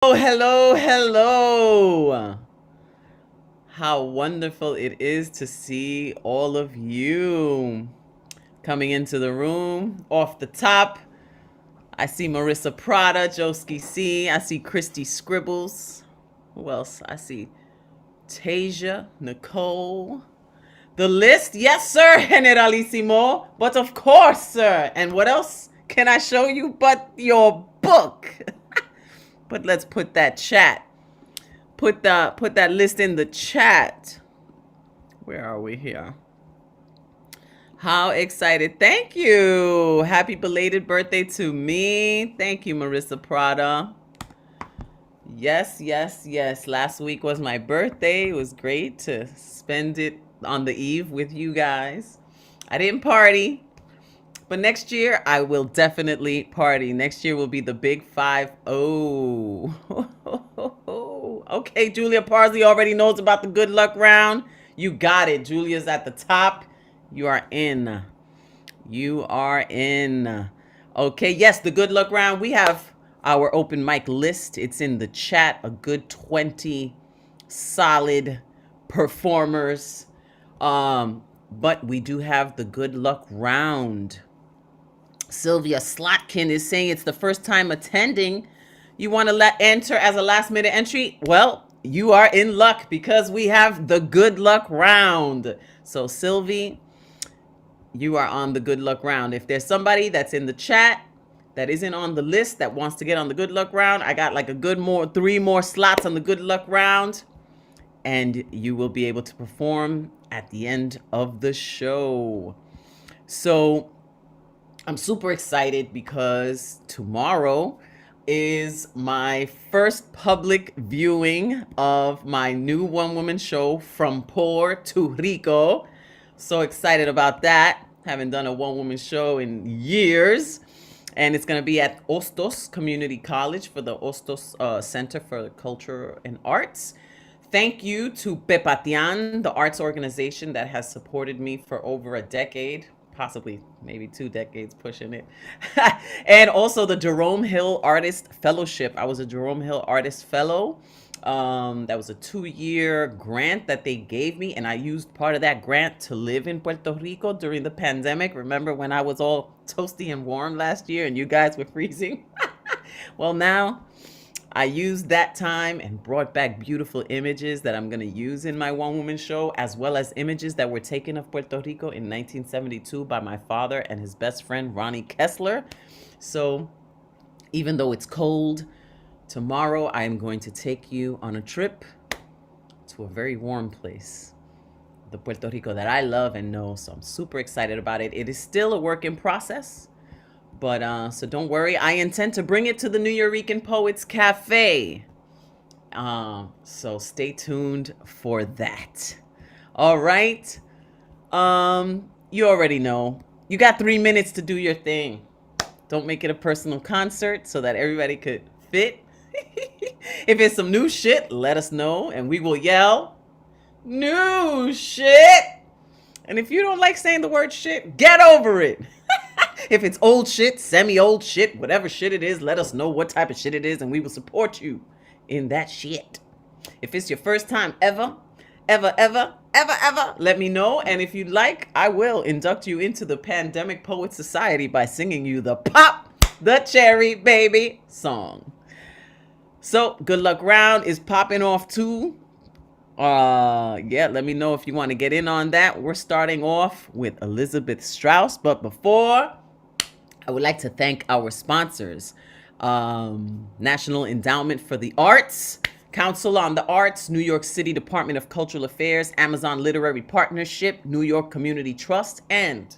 Oh, hello, hello. How wonderful it is to see all of you coming into the room. Off the top, I see Marissa Prada, Joski C. I see Christy Scribbles. Who else? I see Tasia, Nicole. The list, yes, sir, Generalissimo. But of course, sir. And what else can I show you but your book? But let's put that chat. Put that list in the chat. Where are we here? How excited. Thank you. Happy belated birthday to me. Thank you, Marissa Prada. Yes, yes, yes. Last week was my birthday. It was great to spend it on the eve with you guys. I didn't party, but next year I will definitely party. Next year will be the big 5-0. Okay, Julia Parsley already knows about the good luck round. You got it. Julia's at the top. You are in. You are in. Okay, yes, the good luck round. We have our open mic list. It's in the chat. A good 20 solid performers. But we do have the good luck round. Sylvie Slatkin is saying it's the first time attending. You want to enter as a last minute entry? Well, you are in luck because we have the good luck round. So Sylvie, you are on the good luck round. If there's somebody that's in the chat that isn't on the list that wants to get on the good luck round, I got like three more slots on the good luck round, and you will be able to perform at the end of the show. So I'm super excited because tomorrow is my first public viewing of my new one-woman show, From Poor to Rico. So excited about that. Haven't done a one-woman show in years. And it's going to be at Ostos Community College for the Ostos Center for Culture and Arts. Thank you to Pepatian, the arts organization that has supported me for over a decade, possibly maybe 2 decades, pushing it. And also the Jerome Hill Artist Fellowship. I was a Jerome Hill Artist Fellow. That was a 2-year grant that they gave me, and I used part of that grant to live in Puerto Rico during the pandemic. Remember when I was all toasty and warm last year and you guys were freezing? Well, now I used that time and brought back beautiful images that I'm going to use in my one-woman show, as well as images that were taken of Puerto Rico in 1972 by my father and his best friend, Ronnie Kessler. So even though it's cold, tomorrow I am going to take you on a trip to a very warm place, the Puerto Rico that I love and know. So I'm super excited about it. It is still a work in process. But so don't worry, I intend to bring it to the New Eurekan Poets Cafe. So stay tuned for that. All right. You already know. You got 3 minutes to do your thing. Don't make it a personal concert so that everybody could fit. If it's some new shit, let us know and we will yell, "New shit!" And if you don't like saying the word shit, get over it. If it's old shit, semi-old shit, whatever shit it is, let us know what type of shit it is and we will support you in that shit. If it's your first time ever, let me know. And if you'd like, I will induct you into the Pandemic Poet Society by singing you the Pop the Cherry Baby song. So, good luck round is popping off too. Yeah, let me know if you want to get in on that. We're starting off with Elizabeth Strauss, but before, I would like to thank our sponsors. National Endowment for the Arts, Council on the Arts, New York City Department of Cultural Affairs, Amazon Literary Partnership, New York Community Trust, and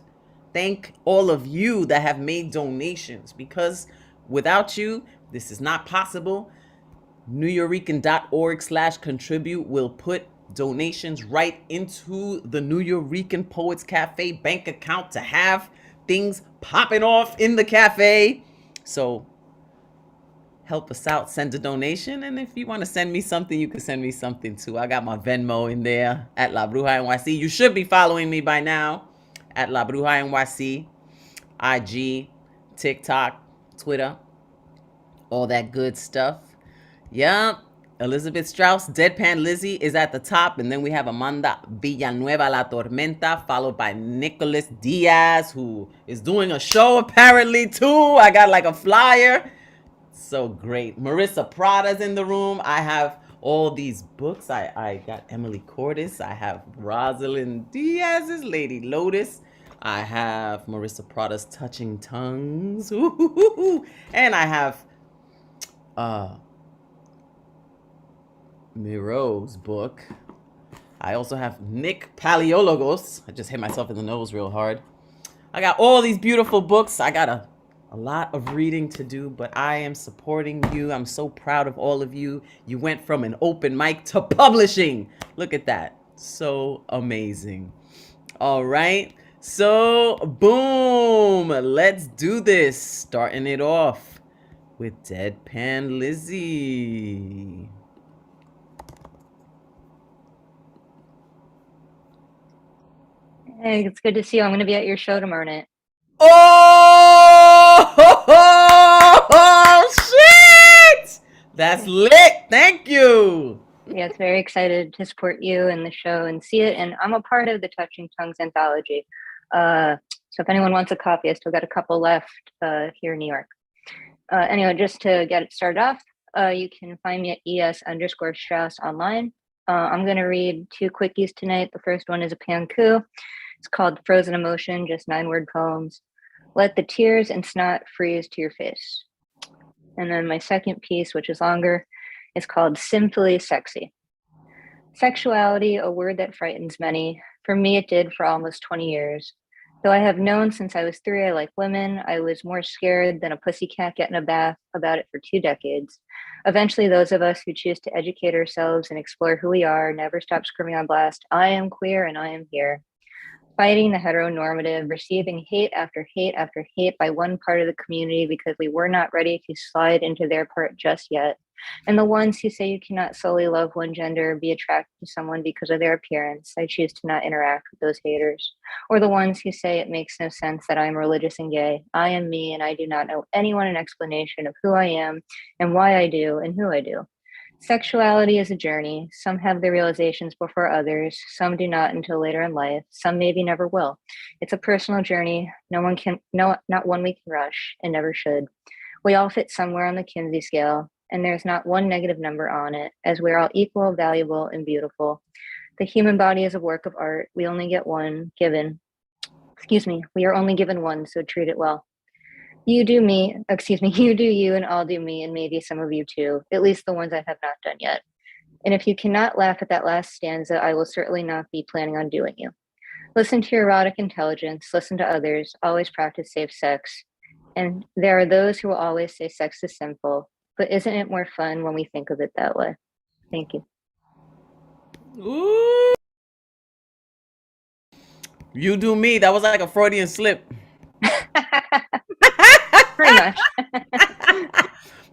thank all of you that have made donations, because without you, this is not possible. NewYourekan.org/contribute will put donations right into the New Eurekan Poets Cafe bank account to have things popping off in the cafe. So help us out, send a donation. And if you want to send me something, you can send me something too. I got my Venmo in there at La Bruja NYC. You should be following me by now at La Bruja NYC, IG, TikTok, Twitter, all that good stuff. Yep. Elizabeth Strauss, Deadpan Lizzie is at the top. And then we have Amanda Villanueva La Tormenta, followed by Nicholas Diaz, who is doing a show apparently too. I got like a flyer. So great. Marissa Prada's in the room. I have all these books. I got Emily Cordes. I have Rosalind Diaz's Lady Lotus. I have Marissa Prada's Touching Tongues. Ooh. And I have Miro's book. I also have Nick Paleologos. I just hit myself in the nose real hard. I got all these beautiful books. I got a lot of reading to do, but I am supporting you. I'm so proud of all of you. You went from an open mic to publishing. Look at that. So amazing. All right. So, boom. Let's do this. Starting it off with Deadpan Lizzie. Hey, it's good to see you. I'm going to be at your show tomorrow night. Oh, shit! That's lit. Thank you. Yeah, it's very excited to support you and the show and see it. And I'm a part of the Touching Tongues anthology. So if anyone wants a copy, I still got a couple left here in New York. Anyway, just to get it started off, you can find me at ES_Strauss online. I'm going to read 2 quickies tonight. The first one is a panku. It's called Frozen Emotion, just 9-word poems. Let the tears and snot freeze to your face. And then my second piece, which is longer, is called Sinfully Sexy. Sexuality, a word that frightens many. For me, it did for almost 20 years. Though I have known since I was 3 I like women, I was more scared than a pussycat getting a bath about it for 2 decades. Eventually, those of us who choose to educate ourselves and explore who we are never stop screaming on blast, I am queer and I am here. Fighting the heteronormative, receiving hate after hate after hate by one part of the community because we were not ready to slide into their part just yet. And the ones who say you cannot solely love one gender or be attracted to someone because of their appearance, I choose to not interact with those haters. Or the ones who say it makes no sense that I am religious and gay. I am me, and I do not owe anyone an explanation of who I am and why I do and who I do. Sexuality is a journey. Some have their realizations before others. Some do not until later in life. Some maybe never will. It's a personal journey. Not one we can rush and never should. We all fit somewhere on the Kinsey scale, and there's not one negative number on it, as we're all equal, valuable, and beautiful. The human body is a work of art. We only get one given. We are only given one, so treat it well. You do you, and I'll do me, and maybe some of you too, at least the ones I have not done yet. And if you cannot laugh at that last stanza, I will certainly not be planning on doing you. Listen to your erotic intelligence, listen to others, always practice safe sex. And there are those who will always say sex is sinful, but isn't it more fun when we think of it that way? Thank you. Ooh. You do me. That was like a Freudian slip. Pretty much.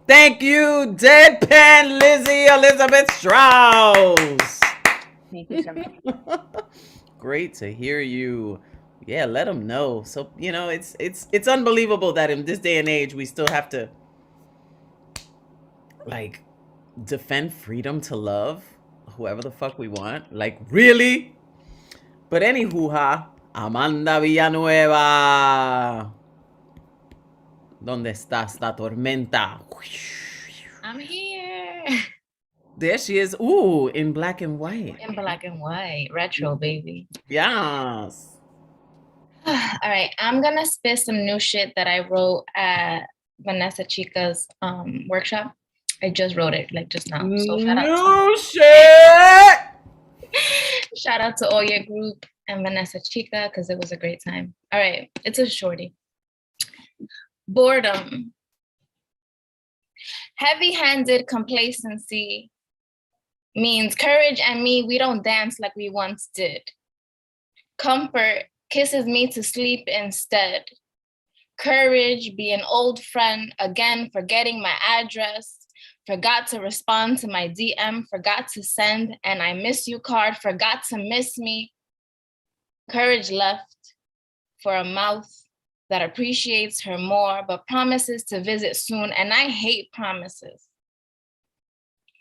Thank you, Deadpan Lizzie Elizabeth Strauss. Thank you so much. Great to hear you. Yeah, let them know. So, it's unbelievable that in this day and age we still have to like defend freedom to love whoever the fuck we want. Like, really? But anywho, Amanda Villanueva. ¿Dónde estás, la tormenta? I'm here. There she is. Ooh, in black and white. In black and white. Retro, baby. Yes. All right. I'm going to spit some new shit that I wrote at Vanessa Chica's workshop. I just wrote it, like just now. So shout out to shit! Shout out to all your group and Vanessa Chica, because it was a great time. All right. It's a shorty. Boredom. Heavy-handed complacency means courage and me, we don't dance like we once did. Comfort kisses me to sleep instead. Courage, be an old friend, again, forgetting my address, forgot to respond to my DM, forgot to send an I miss you card, forgot to miss me. Courage left for a mouth that appreciates her more, but promises to visit soon, and I hate promises.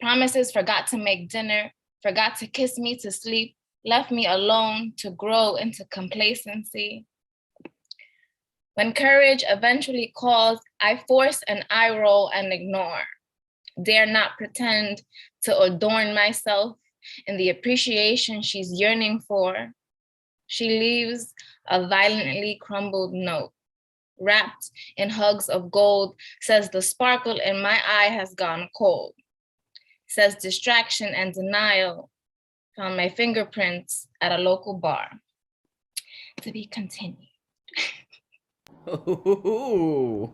Promises forgot to make dinner, forgot to kiss me to sleep, left me alone to grow into complacency. When courage eventually calls, I force an eye roll and ignore. Dare not pretend to adorn myself in the appreciation she's yearning for. She leaves a violently crumbled note, wrapped in hugs of gold, says the sparkle in my eye has gone cold. Says distraction and denial found my fingerprints at a local bar. To be continued. Ooh.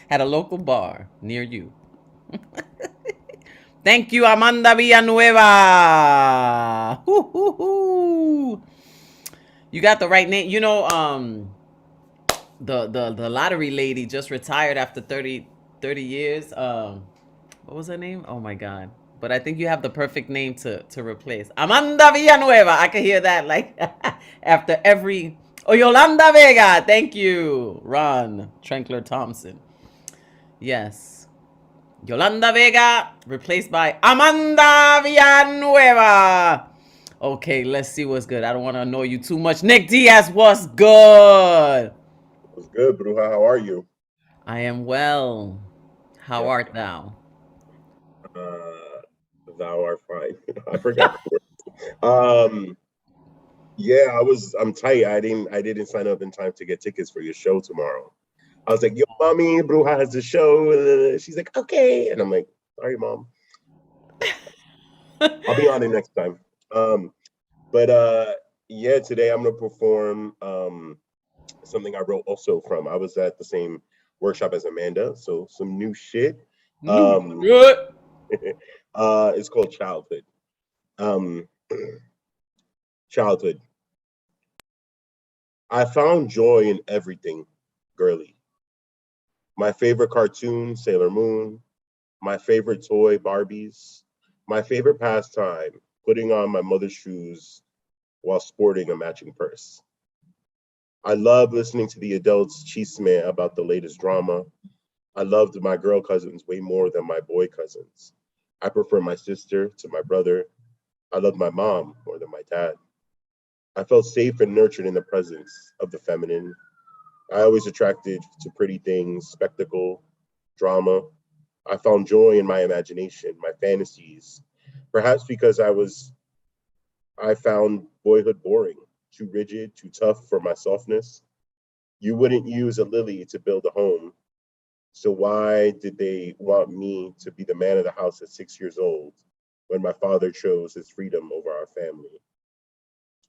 At a local bar near you. Thank you, Amanda Villanueva. You got the right name. You know, the lottery lady just retired after 30 years. What was her name? Oh my god. But I think you have the perfect name to replace. Amanda Villanueva. I can hear that like after every. Oh, Yolanda Vega. Thank you. Ron Trenkler Thompson. Yes. Yolanda Vega replaced by Amanda Villanueva. Okay, let's see what's good. I don't want to annoy you too much. Nick Diaz, what's good? What's good, Bruja? How are you? I am well. How Yeah. art thou? Thou art fine. I forgot the word. Yeah, I'm tight. I didn't sign up in time to get tickets for your show tomorrow. I was like, yo, mommy, Bruja has the show. She's like, okay. And I'm like, sorry, mom. I'll be on it next time. Yeah, today I'm gonna perform something I wrote also from. I was at the same workshop as Amanda, so some new shit. Good. It's called Childhood. Childhood. I found joy in everything, girly. My favorite cartoon, Sailor Moon. My favorite toy, Barbies. My favorite pastime, putting on my mother's shoes while sporting a matching purse. I love listening to the adults chisme about the latest drama. I loved my girl cousins way more than my boy cousins. I prefer my sister to my brother. I loved my mom more than my dad. I felt safe and nurtured in the presence of the feminine. I always attracted to pretty things, spectacle, drama. I found joy in my imagination, my fantasies. Perhaps because I found boyhood boring, too rigid, too tough for my softness. You wouldn't use a lily to build a home. So why did they want me to be the man of the house at 6 years old when my father chose his freedom over our family?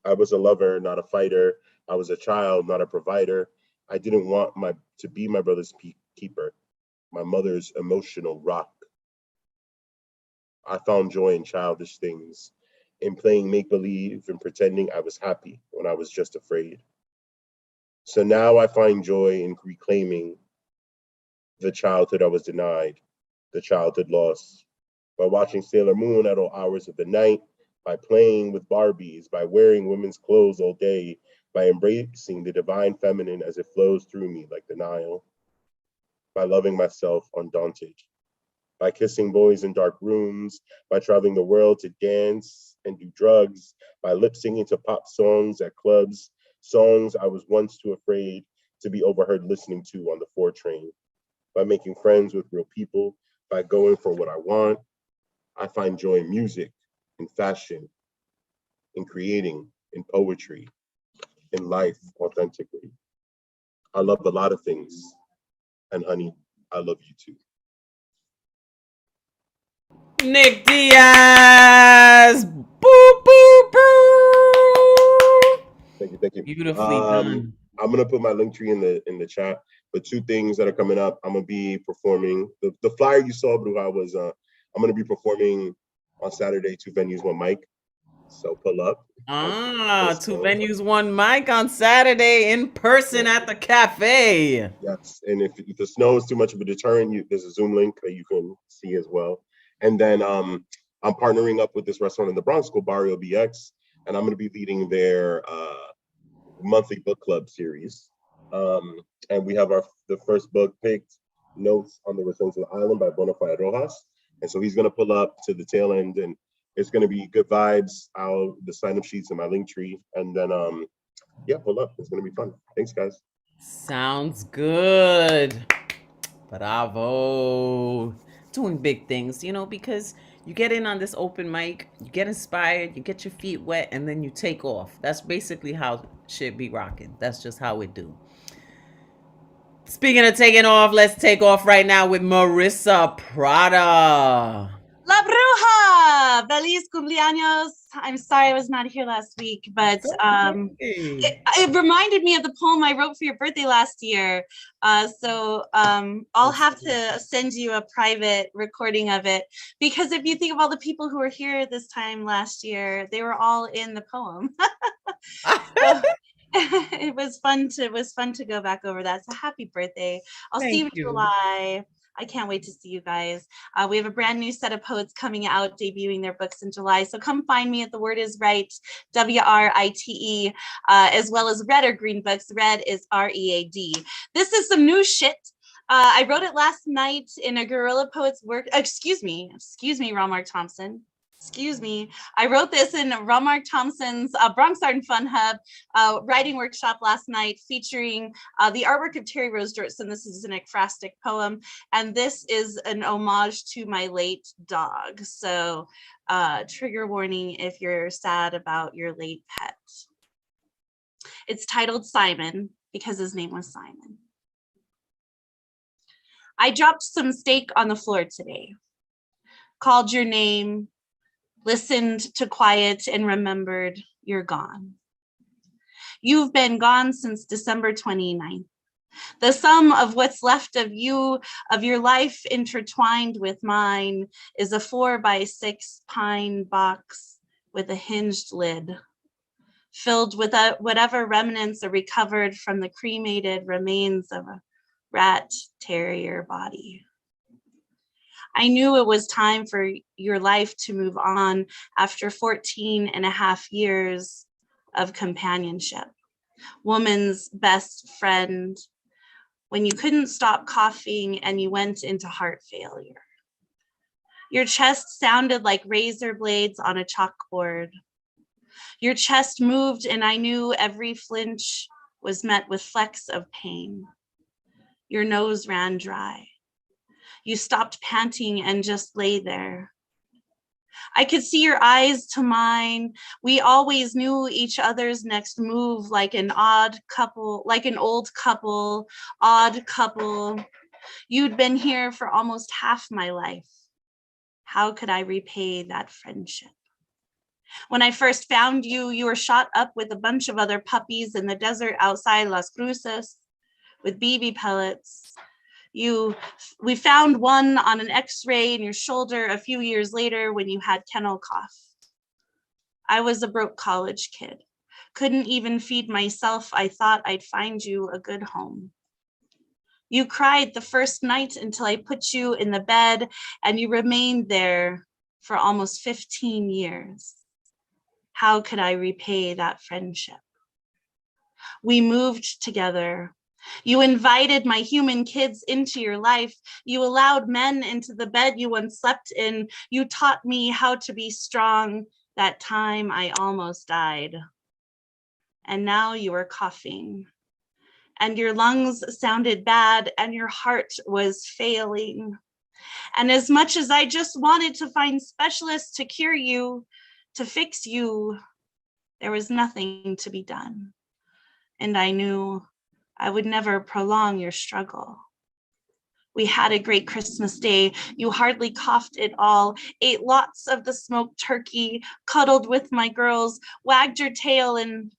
I was a lover, not a fighter. I was a child, not a provider. I didn't want to be my brother's keeper, my mother's emotional rock. I found joy in childish things, in playing make believe and pretending I was happy when I was just afraid. So now I find joy in reclaiming the childhood I was denied, the childhood lost, by watching Sailor Moon at all hours of the night, by playing with Barbies, by wearing women's clothes all day, by embracing the divine feminine as it flows through me like the Nile, by loving myself undaunted, by kissing boys in dark rooms, by traveling the world to dance and do drugs, by lip singing to pop songs at clubs, songs I was once too afraid to be overheard listening to on the 4 train, by making friends with real people, by going for what I want. I find joy in music, in fashion, in creating, in poetry, in life authentically. I love a lot of things. And honey, I love you too. Nick Diaz. Boop, boop, boop. Thank you. Beautifully done. I'm gonna put my link tree in the chat. But 2 things that are coming up, I'm gonna be performing. The flyer you saw, Bruja, was I'm gonna be performing on Saturday, 2 venues, 1 mic. So pull up. 2 venues, 1 mic on Saturday in person at the cafe. Yes, and if the snow is too much of a deterrent, there's a Zoom link that you can see as well. And then I'm partnering up with this restaurant in the Bronx called Barrio BX, and I'm going to be leading their monthly book club series. And we have the first book picked, Notes on the Return to the Island by Bonafide Rojas. And so he's going to pull up to the tail end, and it's going to be good vibes. The sign up sheets in my link tree. And then, yeah, pull up. It's going to be fun. Thanks, guys. Sounds good. Bravo. Doing big things, because you get in on this open mic, you get inspired, you get your feet wet, and then you take off. That's basically how shit be rocking. That's just how it do. Speaking of taking off, let's take off right now with Marissa Prada. La Bruja! Feliz Cumbianos. I'm sorry I was not here last week, but it reminded me of the poem I wrote for your birthday last year. So I'll have to send you a private recording of it, because if you think of all the people who were here this time last year, they were all in the poem. So, it was fun to go back over that. So happy birthday. I'll see you in July. I can't wait to see you guys. We have a brand new set of poets coming out, debuting their books in July. So come find me at The Word Is Right, WRITE, as well as Red or Green Books. Red is READ. This is some new shit. I wrote it last night in a Guerrilla Poets work. Excuse me, Ron Thompson. Excuse me. I wrote this in Ron Thompson's Bronx Art and Fun Hub writing workshop last night, featuring the artwork of Terry Rose Dortson. This is an ekphrastic poem, and this is an homage to my late dog. So trigger warning if you're sad about your late pet. It's titled Simon because his name was Simon. I dropped some steak on the floor today, called your name, listened to quiet, and remembered you're gone. You've been gone since December 29th. The sum of what's left of you, of your life intertwined with mine, is a 4x6 pine box with a hinged lid, filled with whatever remnants are recovered from the cremated remains of a rat terrier body. I knew it was time for your life to move on after 14 and a half years of companionship. Woman's best friend, when you couldn't stop coughing and you went into heart failure. Your chest sounded like razor blades on a chalkboard. Your chest moved and I knew every flinch was met with flecks of pain. Your nose ran dry. You stopped panting and just lay there. I could see your eyes to mine. We always knew each other's next move like an old couple. You'd been here for almost half my life. How could I repay that friendship? When I first found you, you were shot up with a bunch of other puppies in the desert outside Las Cruces with BB pellets. We found one on an x-ray in your shoulder a few years later when you had kennel cough. I was a broke college kid. Couldn't even feed myself. I thought I'd find you a good home. You cried the first night until I put you in the bed, and you remained there for almost 15 years. How could I repay that friendship? We moved together. You invited my human kids into your life. You allowed men into the bed you once slept in. You taught me how to be strong. That time I almost died. And now you are coughing. And your lungs sounded bad and your heart was failing. And as much as I just wanted to find specialists to cure you, to fix you, there was nothing to be done. And I knew I would never prolong your struggle. We had a great Christmas day. You hardly coughed at all, ate lots of the smoked turkey, cuddled with my girls, wagged your tail, and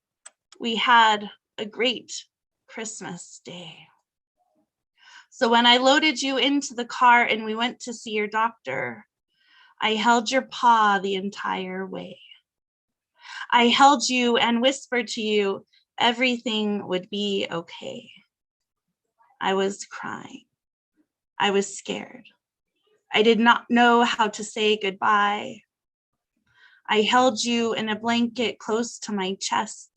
we had a great Christmas day. So when I loaded you into the car and we went to see your doctor, I held your paw the entire way. I held you and whispered to you, everything would be okay. I was crying. I was scared. I did not know how to say goodbye. I held you in a blanket close to my chest.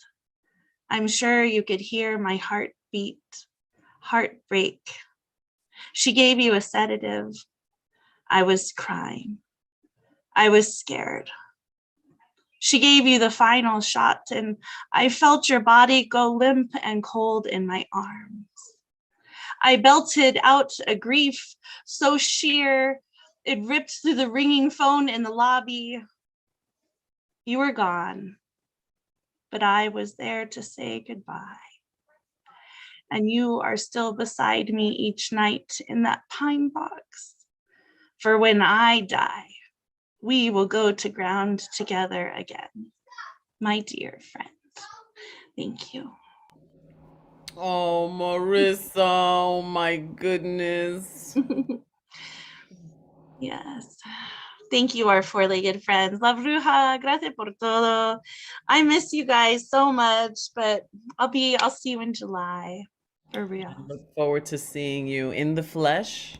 I'm sure you could hear my heartbeat, heartbreak. She gave you a sedative. I was crying. I was scared. She gave you the final shot, and I felt your body go limp and cold in my arms. I belted out a grief so sheer it ripped through the ringing phone in the lobby. You were gone, but I was there to say goodbye. And you are still beside me each night in that pine box. For when I die, we will go to ground together again, my dear friend. Thank you. Oh, Marissa, oh my goodness. Yes. Thank you, our four-legged friends. La Bruja, gracias por todo. I miss you guys so much, but I'll see you in July. For real. I look forward to seeing you in the flesh.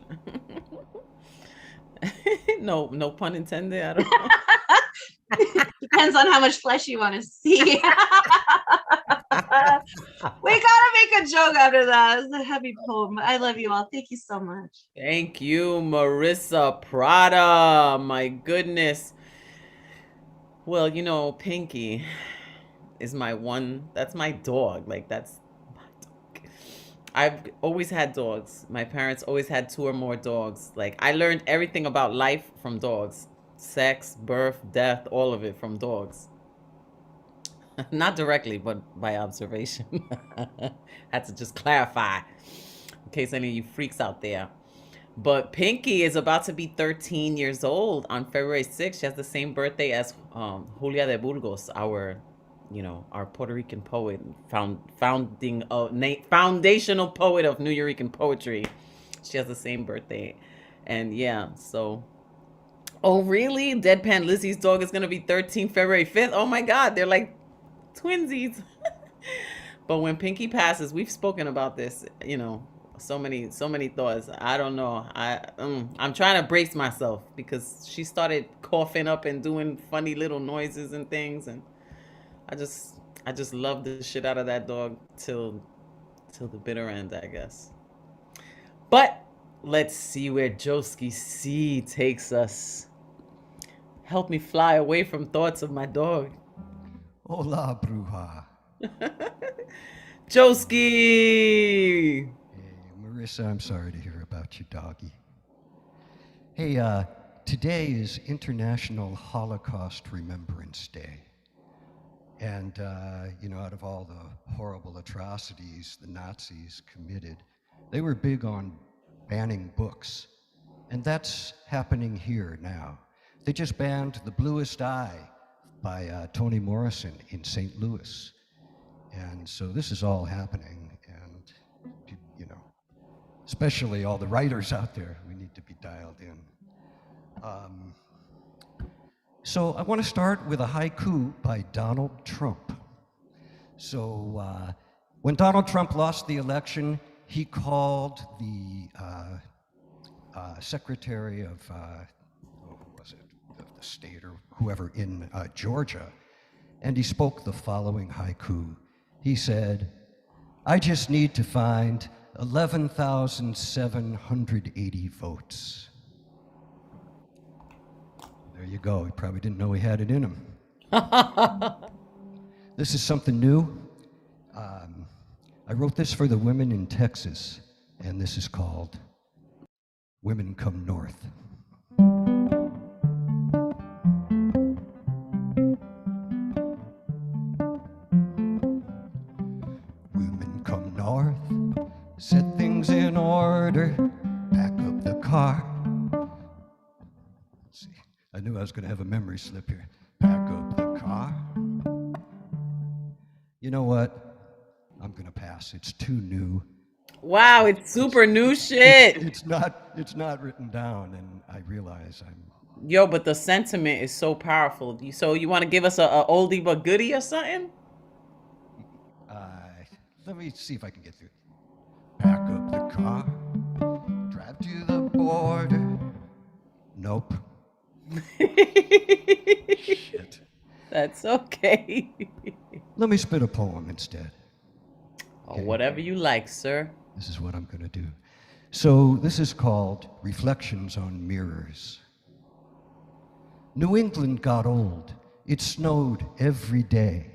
No pun intended. I don't know. Depends on how much flesh you want to see. We gotta make a joke after that. It's a heavy poem. I love you all. Thank you so much. Thank you, Marissa Prada. My goodness. Well, you know, Pinky is that's my dog. Like, that's my dog. I've always had dogs. My parents always had 2 or more dogs. Like, I learned everything about life from dogs. Sex, birth, death, all of it from dogs. Not directly, but by observation. Had to just clarify in case any of you freaks out there. But Pinky is about to be 13 years old on February 6th. She has the same birthday as Julia de Burgos, our Puerto Rican poet, foundational poet of New Eurekan poetry. She has the same birthday. And yeah, so... Oh, really? Deadpan Lizzie's dog is going to be 13 February 5th? Oh my God, they're like twinsies. But when Pinky passes, we've spoken about this, so many thoughts. I don't know. I'm trying to brace myself because she started coughing up and doing funny little noises and things, and I just love the shit out of that dog till the bitter end, I guess. But let's see where Joski C takes us. Help me fly away from thoughts of my dog. Hola, bruja. Joski! Hey, Marissa, I'm sorry to hear about your doggy. Hey, today is International Holocaust Remembrance Day. And, out of all the horrible atrocities the Nazis committed, they were big on banning books. And that's happening here now. They just banned The Bluest Eye by Toni Morrison in St. Louis. And so this is all happening, and, especially all the writers out there, we need to be dialed in. So I want to start with a haiku by Donald Trump. So when Donald Trump lost the election, he called the secretary of, of the state or whoever in Georgia, and he spoke the following haiku. He said, "I just need to find 11,780 votes." There you go. He probably didn't know he had it in him. This is something new. I wrote this for the women in Texas, and this is called Women Come North. Women come north, set things in order, pack up the car. Let's see, I knew I was going to have a memory slip here. Pack up the car. You know what? I'm going to pass. It's too new. Wow, it's super new shit. It's not written down, and I realize I'm... Yo, but the sentiment is so powerful. So you want to give us a oldie but goodie or something? Let me see if I can get through. Pack up the car, drive to the border. Nope. Shit. That's okay. Let me spit a poem instead. Oh, whatever you like, sir. This is what I'm going to do. So this is called Reflections on Mirrors. New England got old. It snowed every day.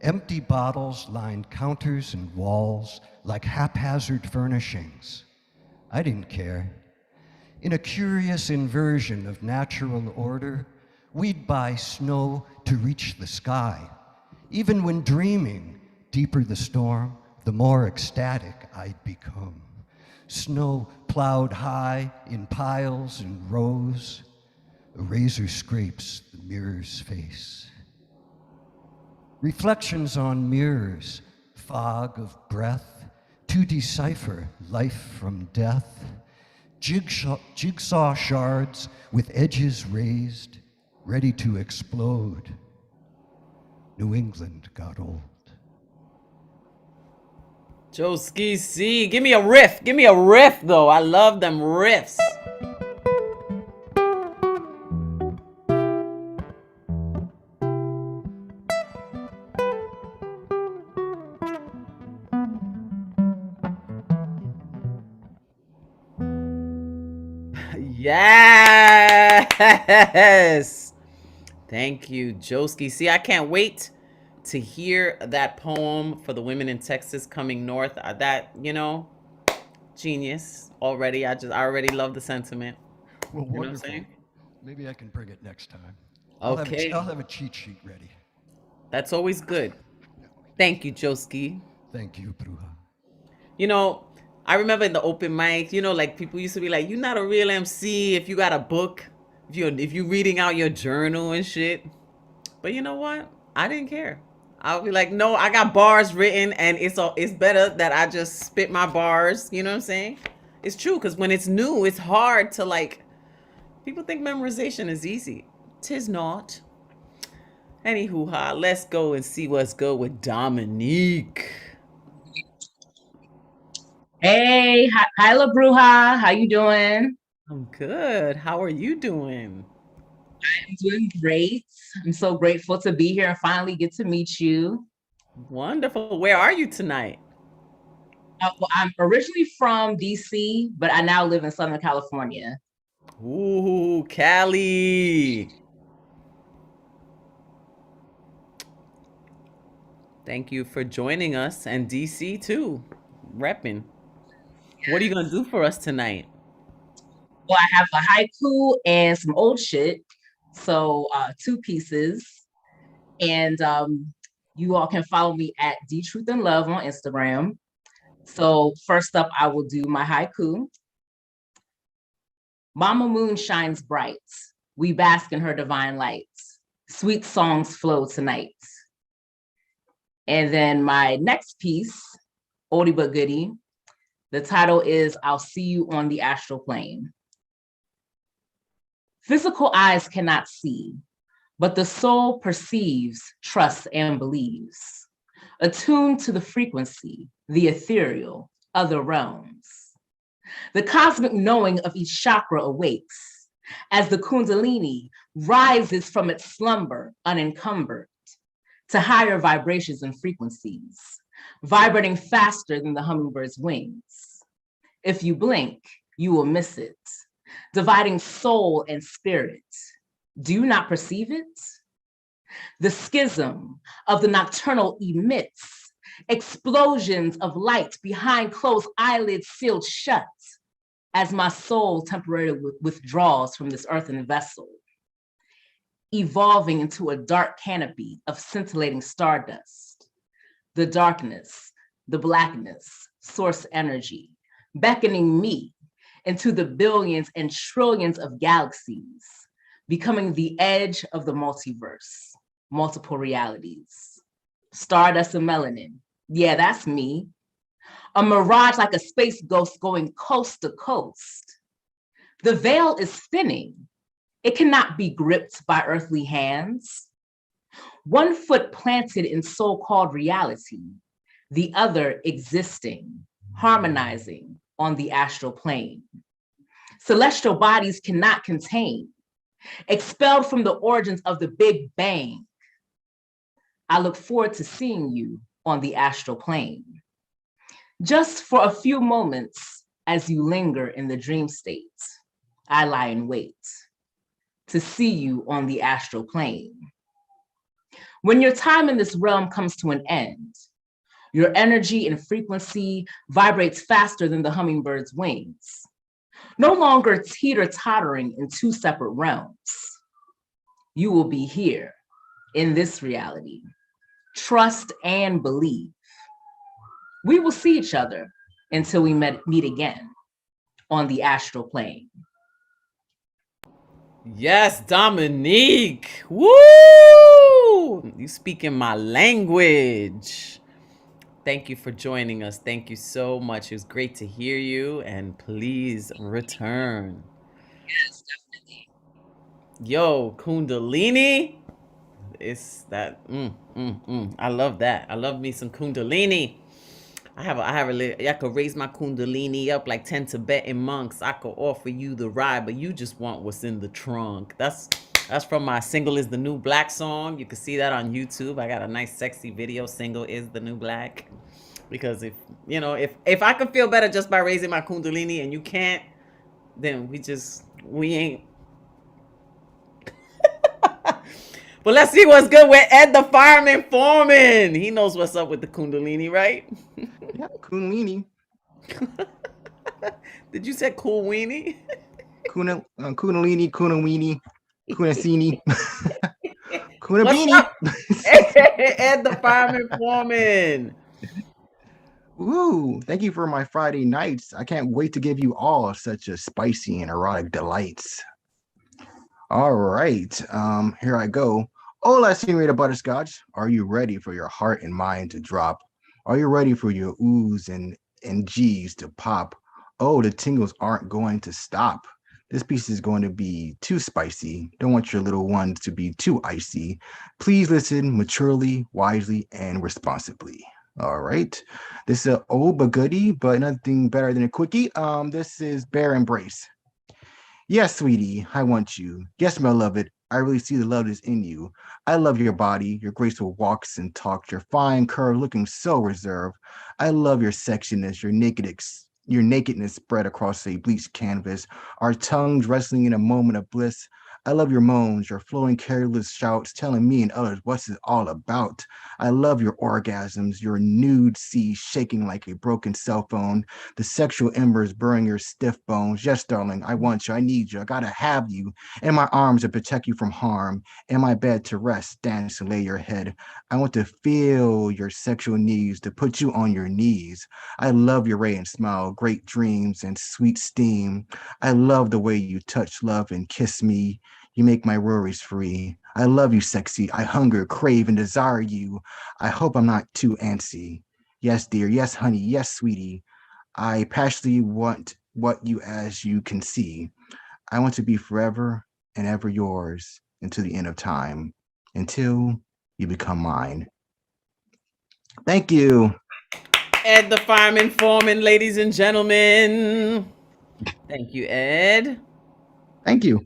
Empty bottles lined counters and walls like haphazard furnishings. I didn't care. In a curious inversion of natural order, we'd buy snow to reach the sky. Even when dreaming, deeper the storm, the more ecstatic I'd become. Snow plowed high in piles and rows. A razor scrapes the mirror's face. Reflections on mirrors, fog of breath, to decipher life from death. Jigsaw shards with edges raised, ready to explode. New England got old. Joski C, give me a riff. Give me a riff, though. I love them riffs. Yes. Thank you, Joski. See, I can't wait to hear that poem for the women in Texas coming north. That, genius already. I already love the sentiment. Well, You know what I'm wonderful. saying? Maybe I can bring it next time. Okay. I'll have a cheat sheet ready. That's always good. Thank you, Joski. Thank you, Bruja. I remember in the open mic, like people used to be like, "You're not a real MC if you got a book, if you reading out your journal and shit." But you know what? I didn't care. I'll be like, "No, I got bars written, and it's better that I just spit my bars." You know what I'm saying? It's true, because when it's new, it's hard to like. People think memorization is easy. 'Tis not. Anywho, let's go and see what's good with Dominique. Hey, hi, La Bruja. How you doing? I'm good. How are you doing? I'm doing great. I'm so grateful to be here and finally get to meet you. Wonderful. Where are you tonight? Well, I'm originally from DC, but I now live in Southern California. Ooh, Cali. Thank you for joining us, and DC too, repping. What are you gonna do for us tonight? Well, I have a haiku and some old shit. So 2 pieces. And you all can follow me at DTruth and Love on Instagram. So first up, I will do my haiku. Mama moon shines bright. We bask in her divine light. Sweet songs flow tonight. And then my next piece, oldie but goodie. The title is I'll See You on the Astral Plane. Physical eyes cannot see, but the soul perceives, trusts, and believes. Attuned to the frequency, the ethereal, other realms. The cosmic knowing of each chakra awakes as the Kundalini rises from its slumber unencumbered to higher vibrations and frequencies, vibrating faster than the hummingbird's wings. If you blink, you will miss it, dividing soul and spirit. Do you not perceive it? The schism of the nocturnal emits explosions of light behind closed eyelids sealed shut as my soul temporarily withdraws from this earthen vessel, evolving into a dark canopy of scintillating stardust. The darkness, the blackness, source energy, beckoning me into the billions and trillions of galaxies, becoming the edge of the multiverse, multiple realities. Stardust and melanin, yeah, that's me. A mirage like a space ghost going coast to coast. The veil is thinning. It cannot be gripped by earthly hands. One foot planted in so-called reality, the other existing, harmonizing on the astral plane. Celestial bodies cannot contain, expelled from the origins of the Big Bang. I look forward to seeing you on the astral plane. Just for a few moments, As you linger in the dream state, I lie in wait to see you on the astral plane. When your time in this realm comes to an end, your energy and frequency vibrates faster than the hummingbird's wings, no longer teeter-tottering in two separate realms. You will be here in this reality. Trust and believe. We will see each other until we meet again on the astral plane. Yes, Dominique. Woo! You speaking my language. Thank you for joining us. Thank you so much. It was great to hear you, and please return. Yes, definitely. Yo, Kundalini. It's that. I love that. I love me some Kundalini. I could raise my Kundalini up like 10 Tibetan monks. I could offer you the ride, but you just want what's in the trunk. That's from my Single is the New Black song. You can see that on YouTube. I got a nice sexy video, Single is the New Black. Because if I could feel better just by raising my Kundalini and you can't, then we ain't. But let's see what's good with Ed the Fireman Foreman. He knows what's up with the Kundalini, right? Yeah, Kundalini. Did you say cool weenie? Kundalini, Kunawini, Kunasini, What's Kunabini. up? Ed the Fireman Foreman. Ooh, thank you for my Friday nights. I can't wait to give you all such a spicy and erotic delights. All right, here I go. Hola, señorita Butterscotch. Are you ready for your heart and mind to drop? Are you ready for your oohs and G's to pop? Oh, the tingles aren't going to stop. This piece is going to be too spicy. Don't want your little ones to be too icy. Please listen maturely, wisely, and responsibly. All right. This is an old but goodie, but nothing better than a quickie. This is Bear Embrace. Yes, sweetie, I want you. Yes, my beloved, I really see the love that's in you. I love your body, your graceful walks and talks, your fine curve looking so reserved. I love your sexiness, your nakedness spread across a bleached canvas, our tongues wrestling in a moment of bliss. I love your moans, your flowing, careless shouts, telling me and others what's it all about. I love your orgasms, your nude sea shaking like a broken cell phone, the sexual embers burning your stiff bones. Yes, darling, I want you, I need you, I gotta have you in my arms to protect you from harm, in my bed to rest, dance, and lay your head. I want to feel your sexual needs, to put you on your knees. I love your radiant smile, great dreams, and sweet steam. I love the way you touch, love, and kiss me. You make my worries free. I love you, sexy. I hunger, crave, and desire you. I hope I'm not too antsy. Yes, dear. Yes, honey. Yes, sweetie. I passionately want what you as you can see. I want to be forever and ever yours until the end of time, until you become mine. Thank you. Ed the Fireman Foreman, ladies and gentlemen. Thank you, Ed. Thank you.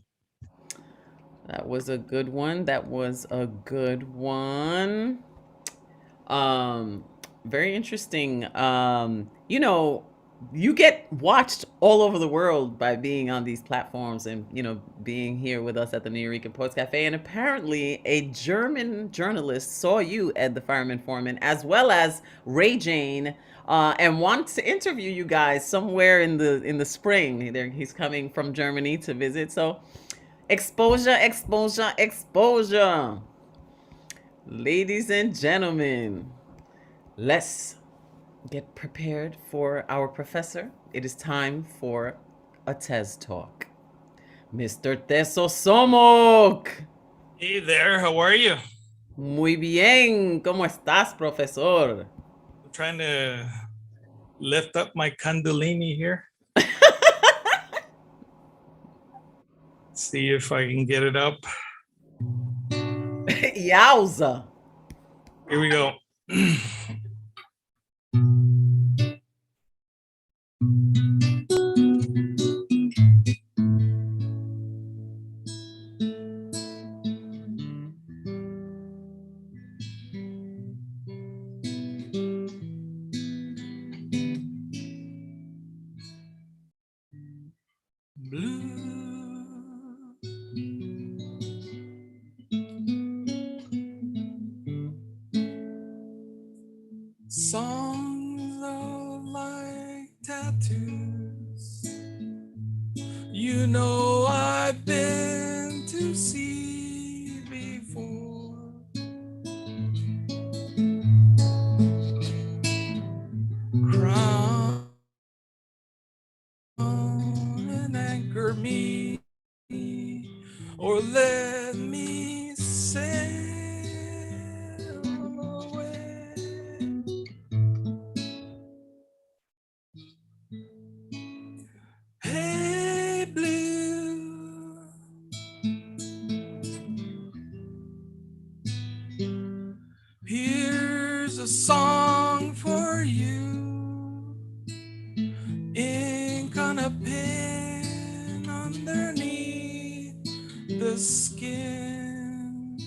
That was a good one. Very interesting. You get watched all over the world by being on these platforms and, being here with us at the Eurekan Poets Cafe. And apparently a German journalist saw you, Ed the Fireman Foreman, as well as Ray Jane, and wants to interview you guys somewhere in the spring. He's coming from Germany to visit. So exposure. Ladies and gentlemen, let's get prepared for our professor. It is time for a Tez Talk. Mr. Teso Somok. Hey there, how are you? Muy bien. ¿Cómo estás, profesor? I'm trying to lift up my Kundalini here. See if I can get it up. Yowza. Here we go. to see before. Crown and anchor me, or let me sail away. Hey, blue, here's a song for you. Ink on a pen underneath the skin.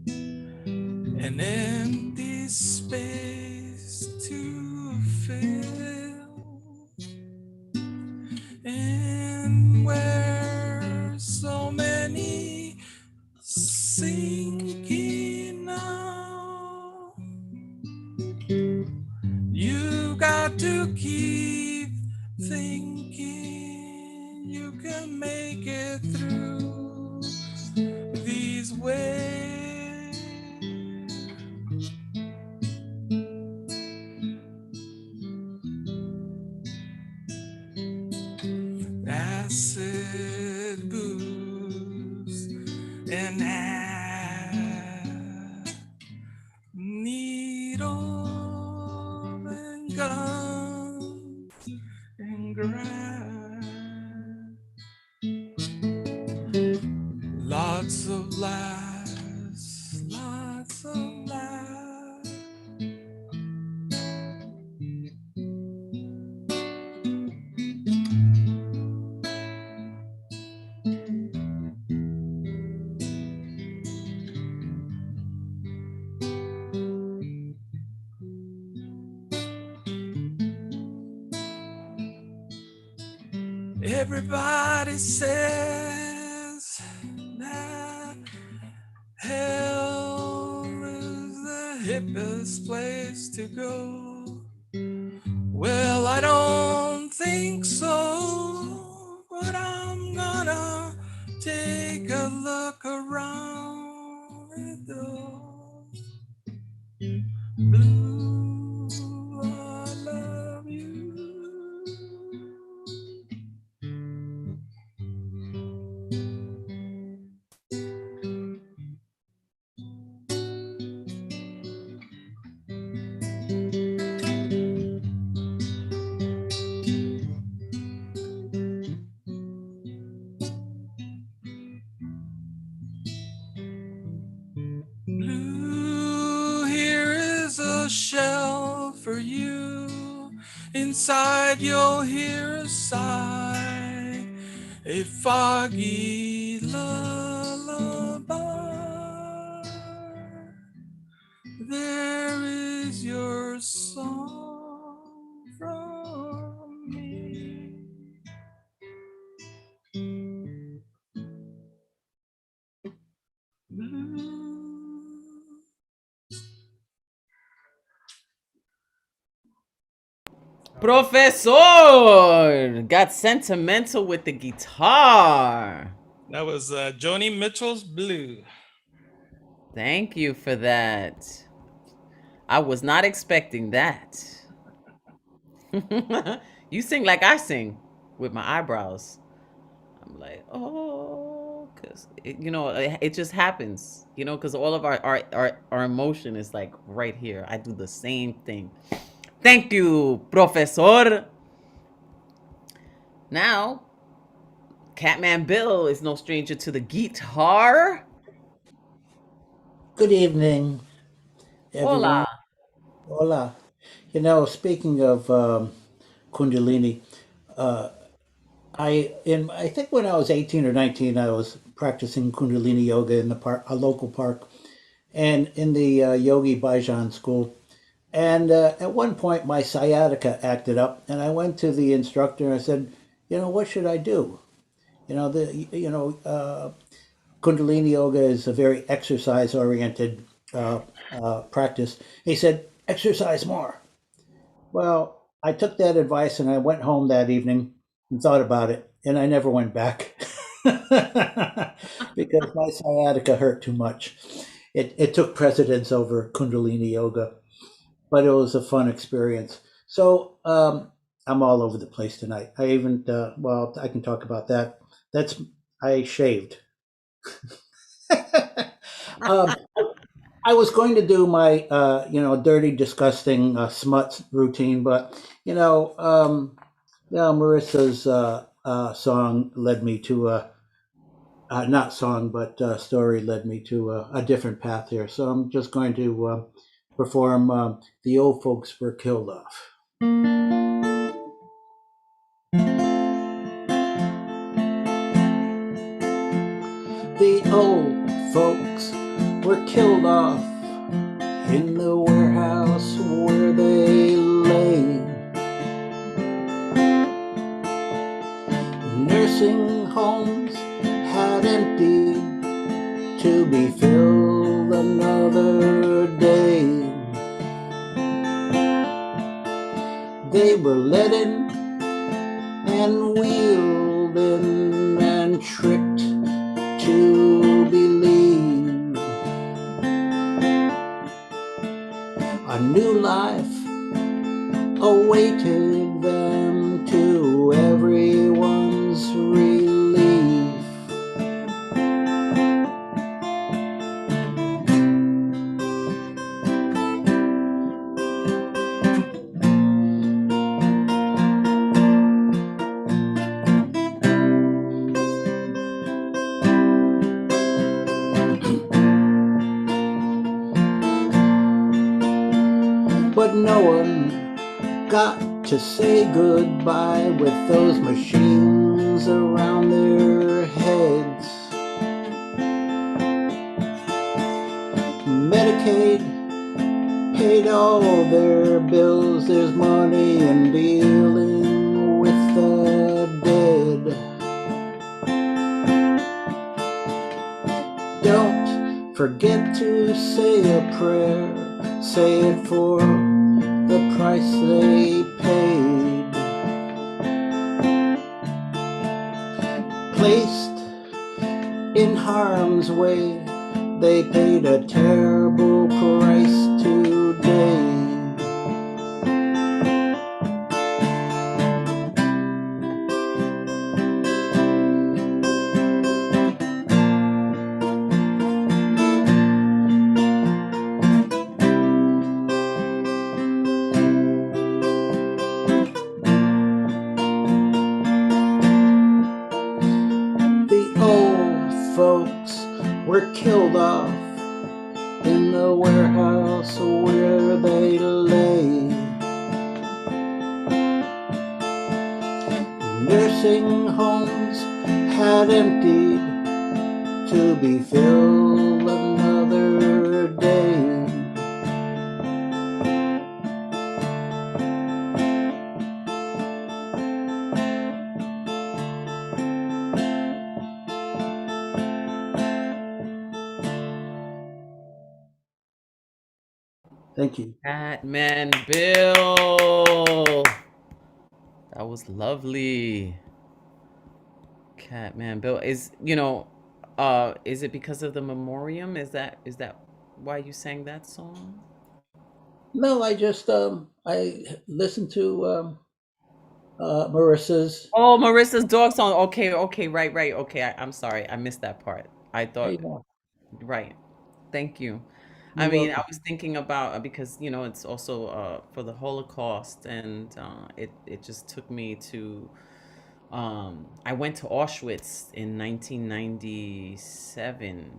An empty space to fill. And where so many sinking now, you got to keep thinking you can make it through these ways. Acid booze and needle and guns and grass. Lots of laughs, lots of laughs. Everybody says that hell is the hippest place to go. Well, I don't think so, but I'm gonna take a look around with those blue, I love you. Blue, here is a shell for you. Inside you'll hear a sigh, a foggy lullaby. There is your song from me. Blue. Professor got sentimental with the guitar. That was Joni Mitchell's Blue. Thank you for that. I was not expecting that. You sing like I sing with my eyebrows. I'm like, oh, because it just happens, because all of our emotion is like right here. I do the same thing. Thank you, Professor. Now, Catman Bill is no stranger to the guitar. Good evening, everyone. Hola. Hola. Speaking of Kundalini, I think when I was 18 or 19, I was practicing Kundalini yoga in a local park, and in the Yogi Bhajan school. And at one point, my sciatica acted up, and I went to the instructor and I said, what should I do? Kundalini yoga is a very exercise-oriented practice. He said, exercise more. Well, I took that advice and I went home that evening and thought about it, and I never went back. because my sciatica hurt too much. It took precedence over Kundalini yoga, but it was a fun experience. So I'm all over the place tonight. I even well, I can talk about that. That's I shaved. um, I was going to do my dirty, disgusting smuts routine, but Marissa's song led me to not song, but story led me to a different path here. So I'm just going to perform "The Old Folks Were Killed Off." The old folks were killed off in the warehouse where they lay. Nursing homes had emptied to be filled another day. They were let in and wheeled in and tricked to believe a new life awaited them to everyone's relief. But no one got to say goodbye with those machines around their heads. Medicaid paid all their bills. There's money in dealing with the dead. Don't forget to say a prayer. Say it for the price they paid. Placed in harm's way, they paid a terrible price today. Folks were killed off in the warehouse where they lay. Nursing homes had emptied to be filled another day. Thank you. Catman Bill. That was lovely. Catman Bill is is it because of the memoriam? Is that why you sang that song? No, I just I listened to Marissa's. Oh, Marissa's dog song. Okay, right. Okay, I'm sorry, I missed that part. I Hey, thought right. Thank you. I you're mean, I welcome. was thinking about because it's also for the Holocaust, and it just took me to I went to Auschwitz in 1997.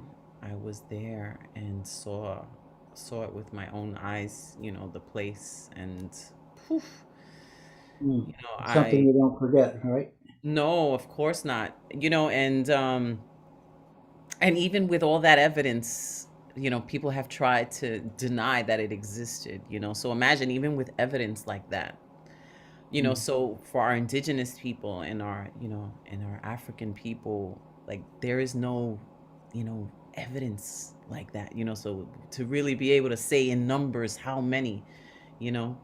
I was there and saw it with my own eyes, the place, and poof, Something I you don't forget, right? no, of course not. And even with all that evidence, people have tried to deny that it existed, so imagine even with evidence like that. So for our indigenous people and our African people, like there is no evidence like that, so to really be able to say in numbers how many, you know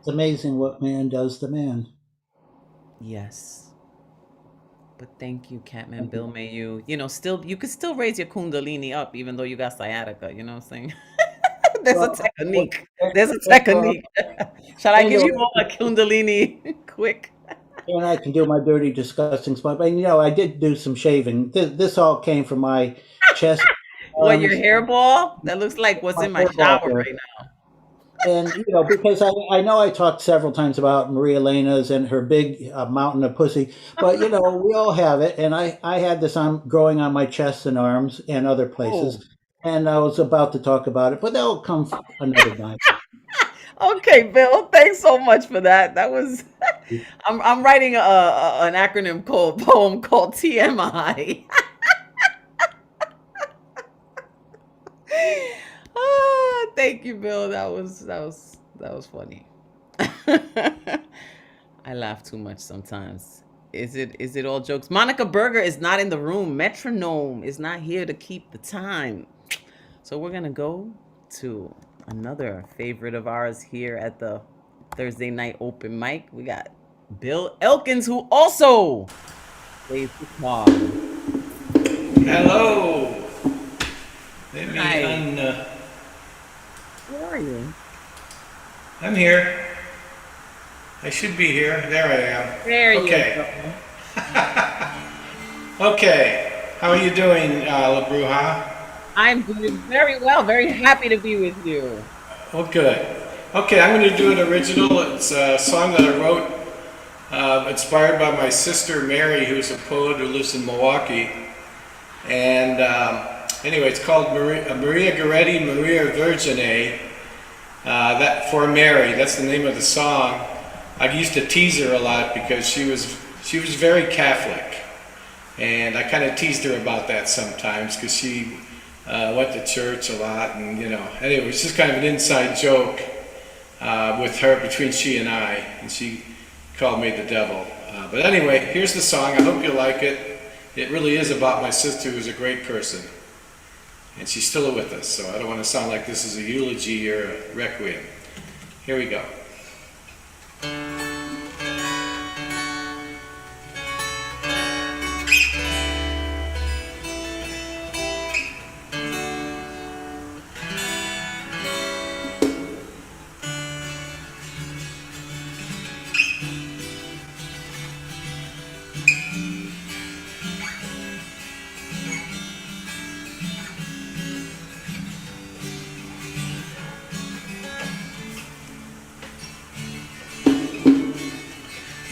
It's amazing what man does to man. yes, But thank you, Catman Bill. May you, still you could still raise your kundalini up even though you got sciatica. You know what I'm saying? There's a technique. There's a technique. Shall I give you all a kundalini quick? And I can do my dirty, disgusting spot. But I did do some shaving. This all came from my chest. What, your hairball? That looks like what's in my shower right now. And because I know I talked several times about Maria Elena's and her big mountain of pussy, but we all have it. And I had this on growing on my chest and arms and other places, and I was about to talk about it, but that'll come another time. Okay, Bill. Thanks so much for that. That was. I'm writing an acronym poem called TMI. Thank you, Bill. That was funny. I laugh too much sometimes. Is it all jokes? Monica Berger is not in the room. Metronome is not here to keep the time. So we're gonna go to another favorite of ours here at the Thursday night open mic. We got Bill Elkins, who also plays guitar. Hello. Let me Hi. Where are you? I'm here. I should be here. There I am. There you Okay. Okay. How are you doing, La Bruja? I'm doing very well. Very happy to be with you. Oh, good. Okay, I'm going to do an original. It's a song that I wrote, inspired by my sister Mary, who's a poet who lives in Milwaukee. And anyway, it's called Maria Goretti, Maria Virgine. That for Mary. That's the name of the song. I used to tease her a lot because she was very Catholic, and I kind of teased her about that sometimes because she went to church a lot, and anyway, it's just kind of an inside joke with her, between she and I, and she called me the devil. But anyway, here's the song. I hope you like it. It really is about my sister, who's a great person, and she's still with us, so I don't want to sound like this is a eulogy or a requiem. Here we go.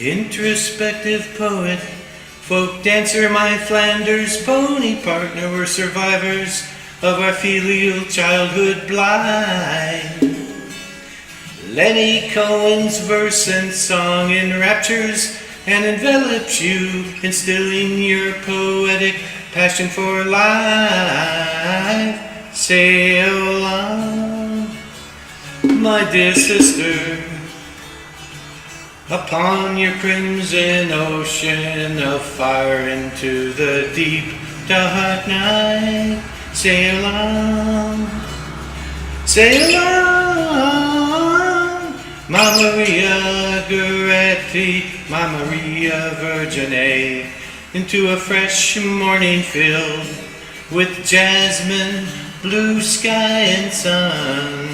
Introspective poet, folk dancer, my Flanders pony partner were survivors of our filial childhood blight. Lenny Cohen's verse and song enraptures and envelops you, instilling your poetic passion for life. Sail on, my dear sister, upon your crimson ocean of fire into the deep dark night. Sail on, my Maria Goretti, my Maria Virgine, into a fresh morning filled with jasmine, blue sky and sun.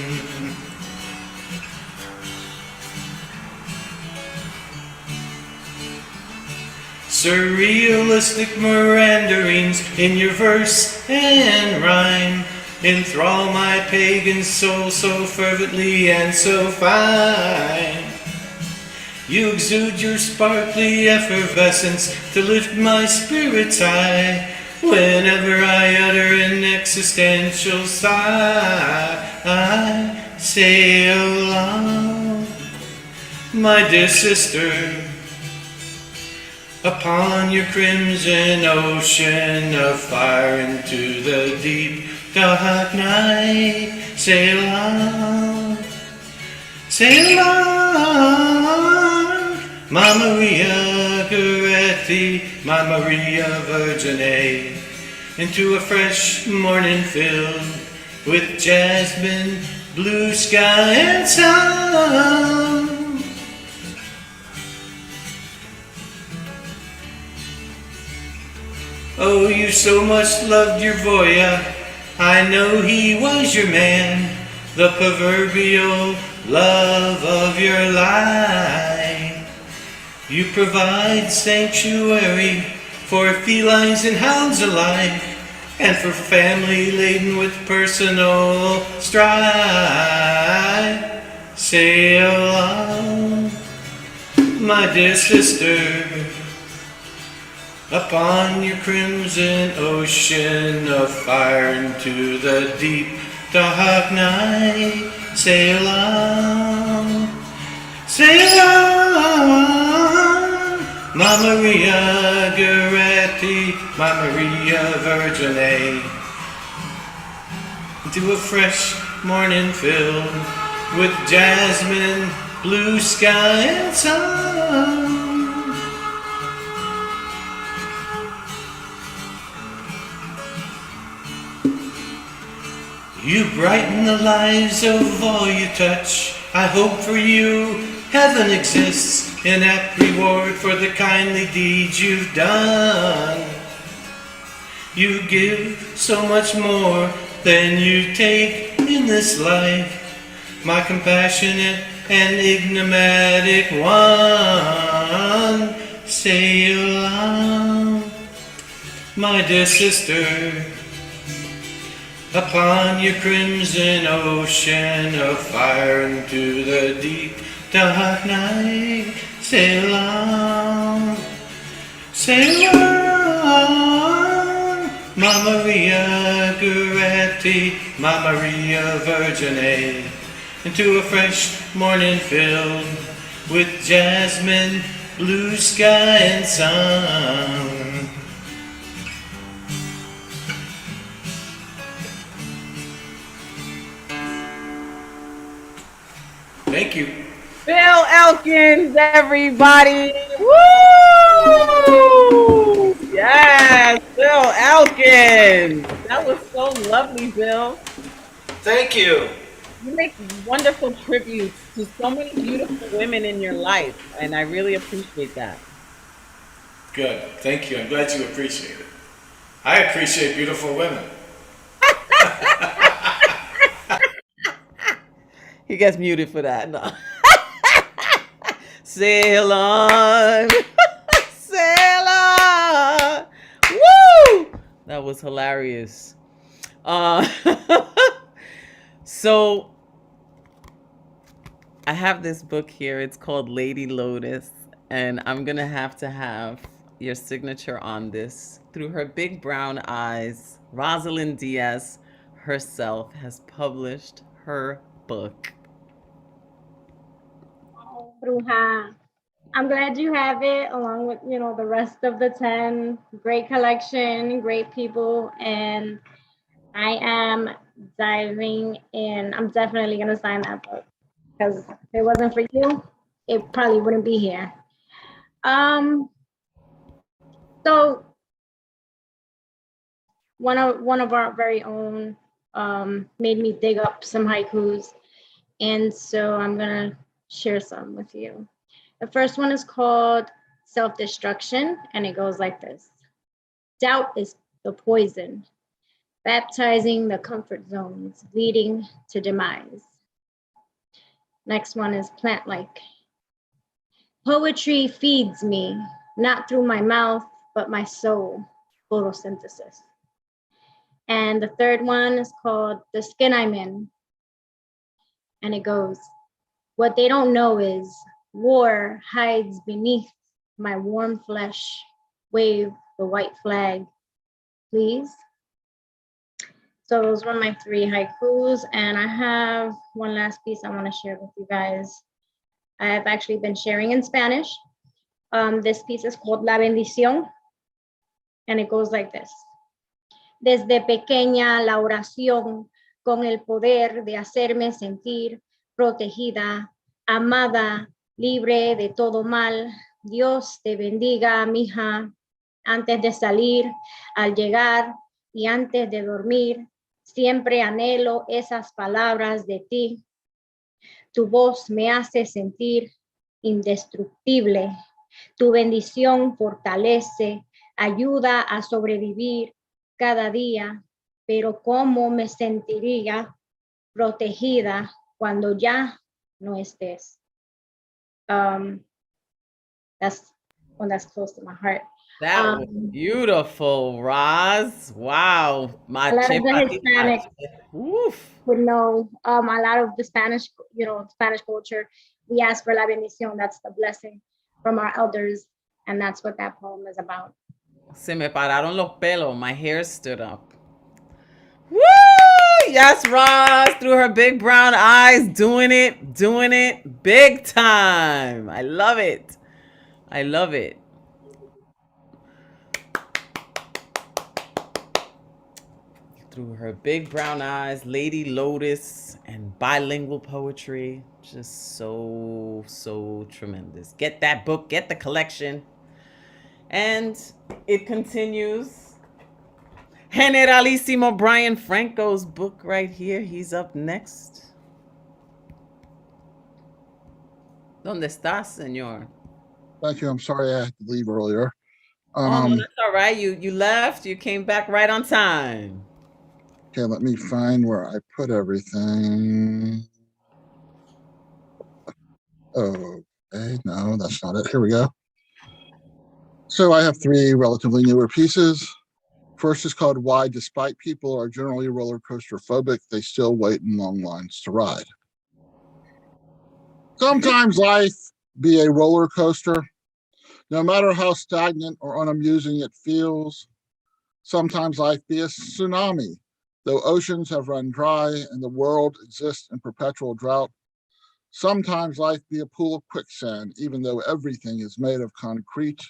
Surrealistic meanderings in your verse and rhyme enthrall my pagan soul so fervently and so fine. You exude your sparkly effervescence to lift my spirits high whenever I utter an existential sigh. Sail on, my dear sister, upon your crimson ocean of fire into the deep dark night. Sail on, my Maria Goretti, my Maria Virgine, into a fresh morning filled with jasmine, blue sky and sun. Oh, you so much loved your voya. I know he was your man, the proverbial love of your life. You provide sanctuary for felines and hounds alike, and for family laden with personal strife. Sail on, my dear sister, upon your crimson ocean of fire into the deep dark night. Sail on, sail on, my Maria Goretti, my Maria Virgine, into a fresh morning filled with jasmine, blue sky and sun. You brighten the lives of all you touch. I hope for you heaven exists in apt reward for the kindly deeds you've done. You give so much more than you take in this life, my compassionate and enigmatic one. Sail on, my dear sister, upon your crimson ocean of fire into the deep dark night. Sail on, sail on, my Maria Goretti, my Maria Virgine, into a fresh morning filled with jasmine, blue sky and sun. Thank you. Bill Elkins, everybody. Woo! Yes, Bill Elkins. That was so lovely, Bill. Thank you. You make wonderful tributes to so many beautiful women in your life, and I really appreciate that. Good. Thank you. I'm glad you appreciate it. I appreciate beautiful women. He gets muted for that. No. Sail on. Sail on. Woo! That was hilarious. So I have this book here. It's called Lady Lotus, and I'm going to have your signature on this. Through her big brown eyes, Rosalind Diaz herself has published her book. Oh, Bruja. I'm glad you have it along with, the rest of the 10. Great collection, great people, and I am diving in. I'm definitely going to sign that book because if it wasn't for you, it probably wouldn't be here. So one of our very own made me dig up some haikus, and so I'm going to share some with you. The first one is called Self-Destruction, and it goes like this. Doubt is the poison, baptizing the comfort zones, leading to demise. Next one is Plant-like. Poetry feeds me, not through my mouth, but my soul, photosynthesis. And the third one is called The Skin I'm In. And it goes, what they don't know is war hides beneath my warm flesh. Wave the white flag, please. So those were my 3 haikus, and I have one last piece I want to share with you guys. I've actually been sharing in Spanish. This piece is called La Bendicion, and it goes like this. Desde pequeña la oración con el poder de hacerme sentir protegida, amada, libre de todo mal. Dios te bendiga, mija, antes de salir, al llegar y antes de dormir. Siempre anhelo esas palabras de ti. Tu voz me hace sentir indestructible. Tu bendición fortalece ayuda a sobrevivir cada día, pero cómo me sentiría protegida cuando ya no estés. That's one that's close to my heart. That was beautiful, Roz. Wow. A lot of the Hispanics Woof. would know a lot of the Spanish, Spanish culture. We ask for la bendición. That's the blessing from our elders. And that's what that poem is about. Se me pararon los pelos. My hair stood up. Woo! Yes, Roz, through her big brown eyes, doing it big time. I love it. I love it. Through her big brown eyes, Lady Lotus, and bilingual poetry. Just so tremendous. Get that book, get the collection. And it continues. Generalissimo Brian Franco's book right here. He's up next. ¿Dónde estás, señor? Thank you. I'm sorry I had to leave earlier. Oh, no, that's all right. You left. You came back right on time. Okay, let me find where I put everything. Okay, no, that's not it. Here we go. So I have 3 relatively newer pieces. First is called Why, Despite People Are Generally Roller Coaster Phobic, They Still Wait in Long Lines to Ride. Sometimes life be a roller coaster, no matter how stagnant or unamusing it feels. Sometimes life be a tsunami, though oceans have run dry and the world exists in perpetual drought. Sometimes life be a pool of quicksand, even though everything is made of concrete.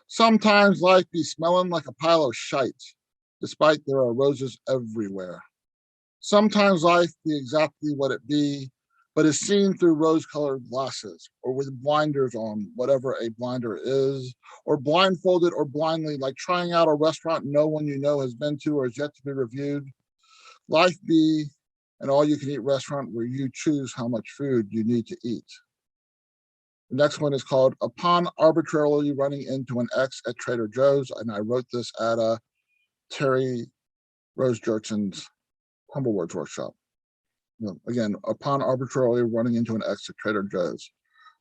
Sometimes life be smelling like a pile of shite, despite there are roses everywhere. Sometimes life be exactly what it be, but is seen through rose-colored glasses, or with blinders on, whatever a blinder is, or blindfolded or blindly, like trying out a restaurant no one you know has been to or is yet to be reviewed. Life be an all-you-can-eat restaurant where you choose how much food you need to eat. The next one is called Upon Arbitrarily Running Into an Ex at Trader Joe's, and I wrote this at Terry Rose Jertson's Humble Words Workshop. Again, upon arbitrarily running into an ex at Trader Joe's.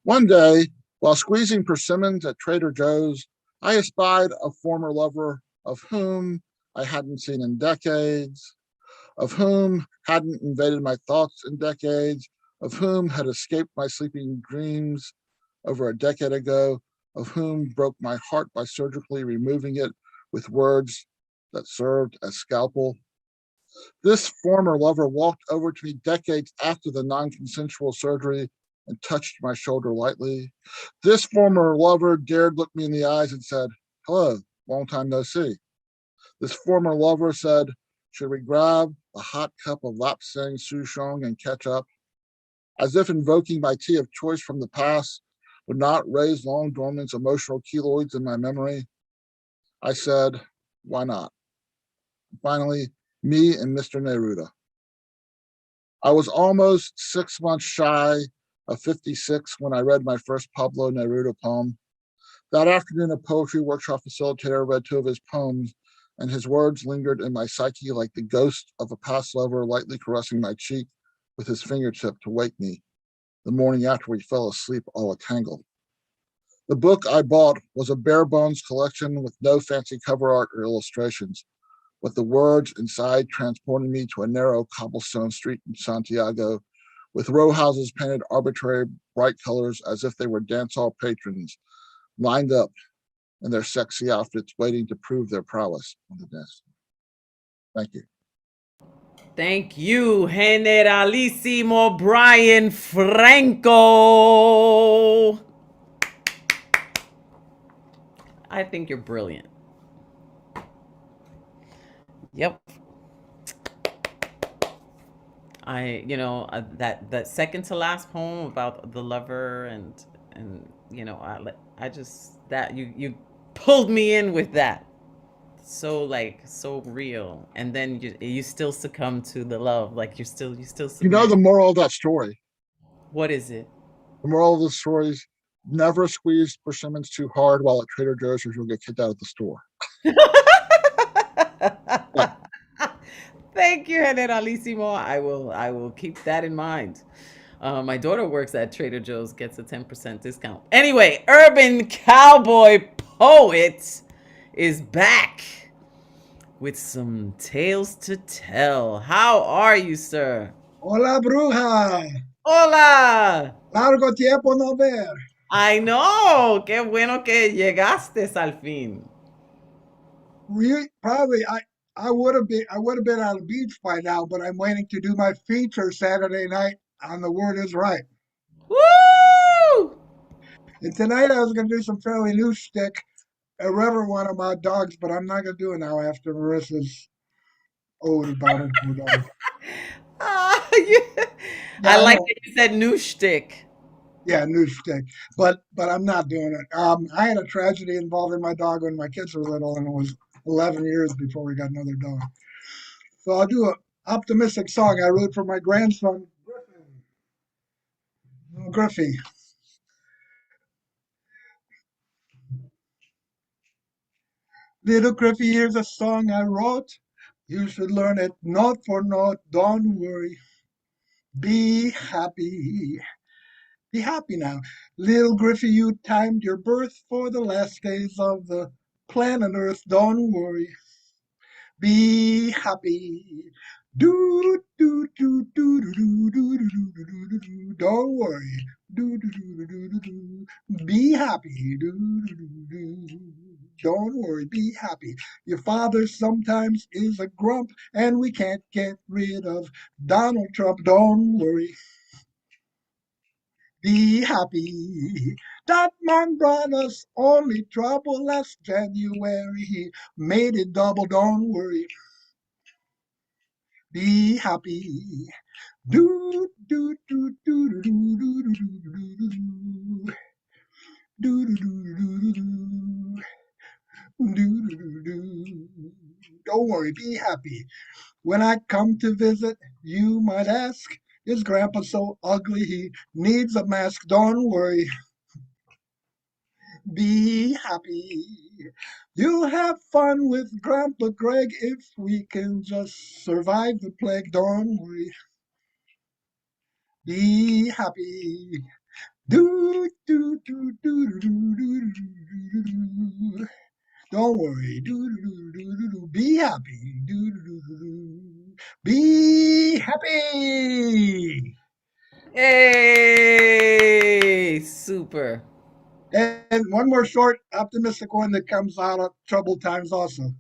One day, while squeezing persimmons at Trader Joe's, I espied a former lover of whom I hadn't seen in decades, of whom hadn't invaded my thoughts in decades, of whom had escaped my sleeping dreams over a decade ago, of whom broke my heart by surgically removing it with words that served as scalpel. This former lover walked over to me decades after the non-consensual surgery and touched my shoulder lightly. This former lover dared look me in the eyes and said, "Hello, long time no see." This former lover said, "Should we grab a hot cup of lapsang souchong and catch up?" As if invoking my tea of choice from the past would not raise long dormant emotional keloids in my memory, I said, "Why not?" Finally, me and Mr. Neruda. I was almost 6 months shy of 56 when I read my first Pablo Neruda poem. That afternoon, a poetry workshop facilitator read 2 of his poems, and his words lingered in my psyche like the ghost of a past lover lightly caressing my cheek with his fingertip to wake me the morning after we fell asleep all a tangle. The book I bought was a bare bones collection with no fancy cover art or illustrations, with the words inside transporting me to a narrow cobblestone street in Santiago, with row houses painted arbitrary bright colors as if they were dance hall patrons, lined up in their sexy outfits, waiting to prove their prowess on the dance. Thank you. Thank you, Generalissimo Brian Franco. I think you're brilliant. Yep. That second to last poem about the lover and I just that you pulled me in with that. So real, and then you still succumb to the love, like you still You know the moral of that story. What is it? The moral of the story is Never squeeze persimmons too hard while at Trader Joe's or you'll get kicked out of the store. Thank you, Generalissimo. I will keep that in mind. My daughter works at Trader Joe's, gets a 10% discount. Anyway, Urban Cowboy Poet is back with some tales to tell. How are you, sir? Hola, bruja. Hola. Largo tiempo no ver. I know. Qué bueno que llegaste al fin. Probably I would have been on the beach by now, but I'm waiting to do my feature Saturday night on The Word Is Right. Woo! And tonight I was going to do some fairly new shtick, Irreverent One of my dogs, but I'm not going to do it now after Marissa's ode about her poor dog. I like that you said new shtick. Yeah, new shtick. But I'm not doing it. I had a tragedy involving my dog when my kids were little, and it was 11 years before we got another dog. So I'll do an optimistic song I wrote for my grandson, Griffey. Little Griffey, here's a song I wrote. You should learn it note for note. Don't worry. Be happy. Be happy now. Little Griffey, you timed your birth for the last days of the planet Earth. Don't worry. Be happy. Do do do do do do do do do do do. Don't worry. Do do do do do do. Be happy. Do do do do. Don't worry. Be happy. Your father sometimes is a grump, and we can't get rid of Donald Trump. Don't worry. Be happy. That man brought us only trouble last January. He made it double. Don't worry. Be happy. Do do do do do do do do do do do do do do. Don't worry, be happy. When I come to visit, you might ask, is Grandpa so ugly he needs a mask? Don't worry. Be happy. You'll have fun with Grandpa Greg if we can just survive the plague. Don't worry. Be happy. Do do do do do do do do do. Don't worry. Do do do do do. Be happy. Do do do do do. Be happy. Hey, super. And one more short, optimistic one that comes out of troubled times also.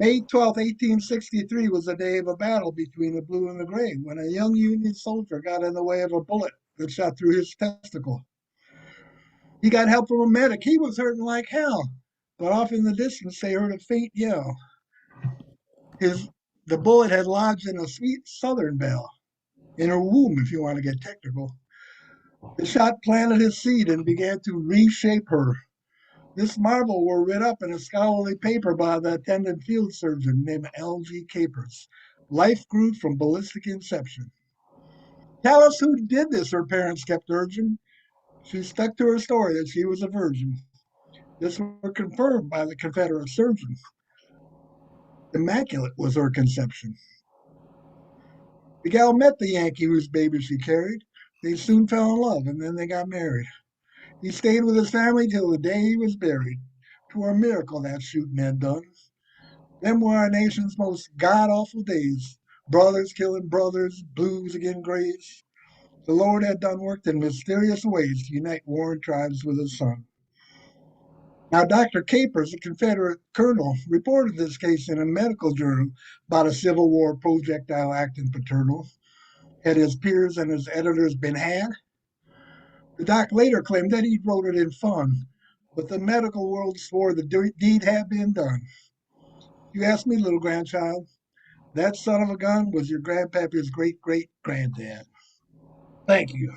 May 12th, 1863 was the day of a battle between the blue and the gray when a young Union soldier got in the way of a bullet that shot through his testicle. He got help from a medic. He was hurting like hell, but off in the distance they heard a faint yell. The bullet had lodged in a sweet southern belle, in her womb if you want to get technical. The shot planted his seed and began to reshape her. This marvel were writ up in a scholarly paper by the attendant field surgeon named L.G. Capers. Life grew from ballistic inception. Tell us who did this, her parents kept urging. She stuck to her story that she was a virgin. This was confirmed by the Confederate surgeon. Immaculate was her conception. The gal met the Yankee whose baby she carried. They soon fell in love, and then they got married. He stayed with his family till the day he was buried. 'Twere a miracle that shooting had done. Them were our nation's most god-awful days. Brothers killing brothers, blues against grays. The Lord had done worked in mysterious ways to unite warring tribes with his son. Now, Dr. Capers, a Confederate colonel, reported this case in a medical journal about a Civil War projectile acting paternal. Had his peers and his editors been had? The doc later claimed that he wrote it in fun, but the medical world swore the deed had been done. You ask me, little grandchild, that son of a gun was your grandpappy's great-great-granddad. Thank you.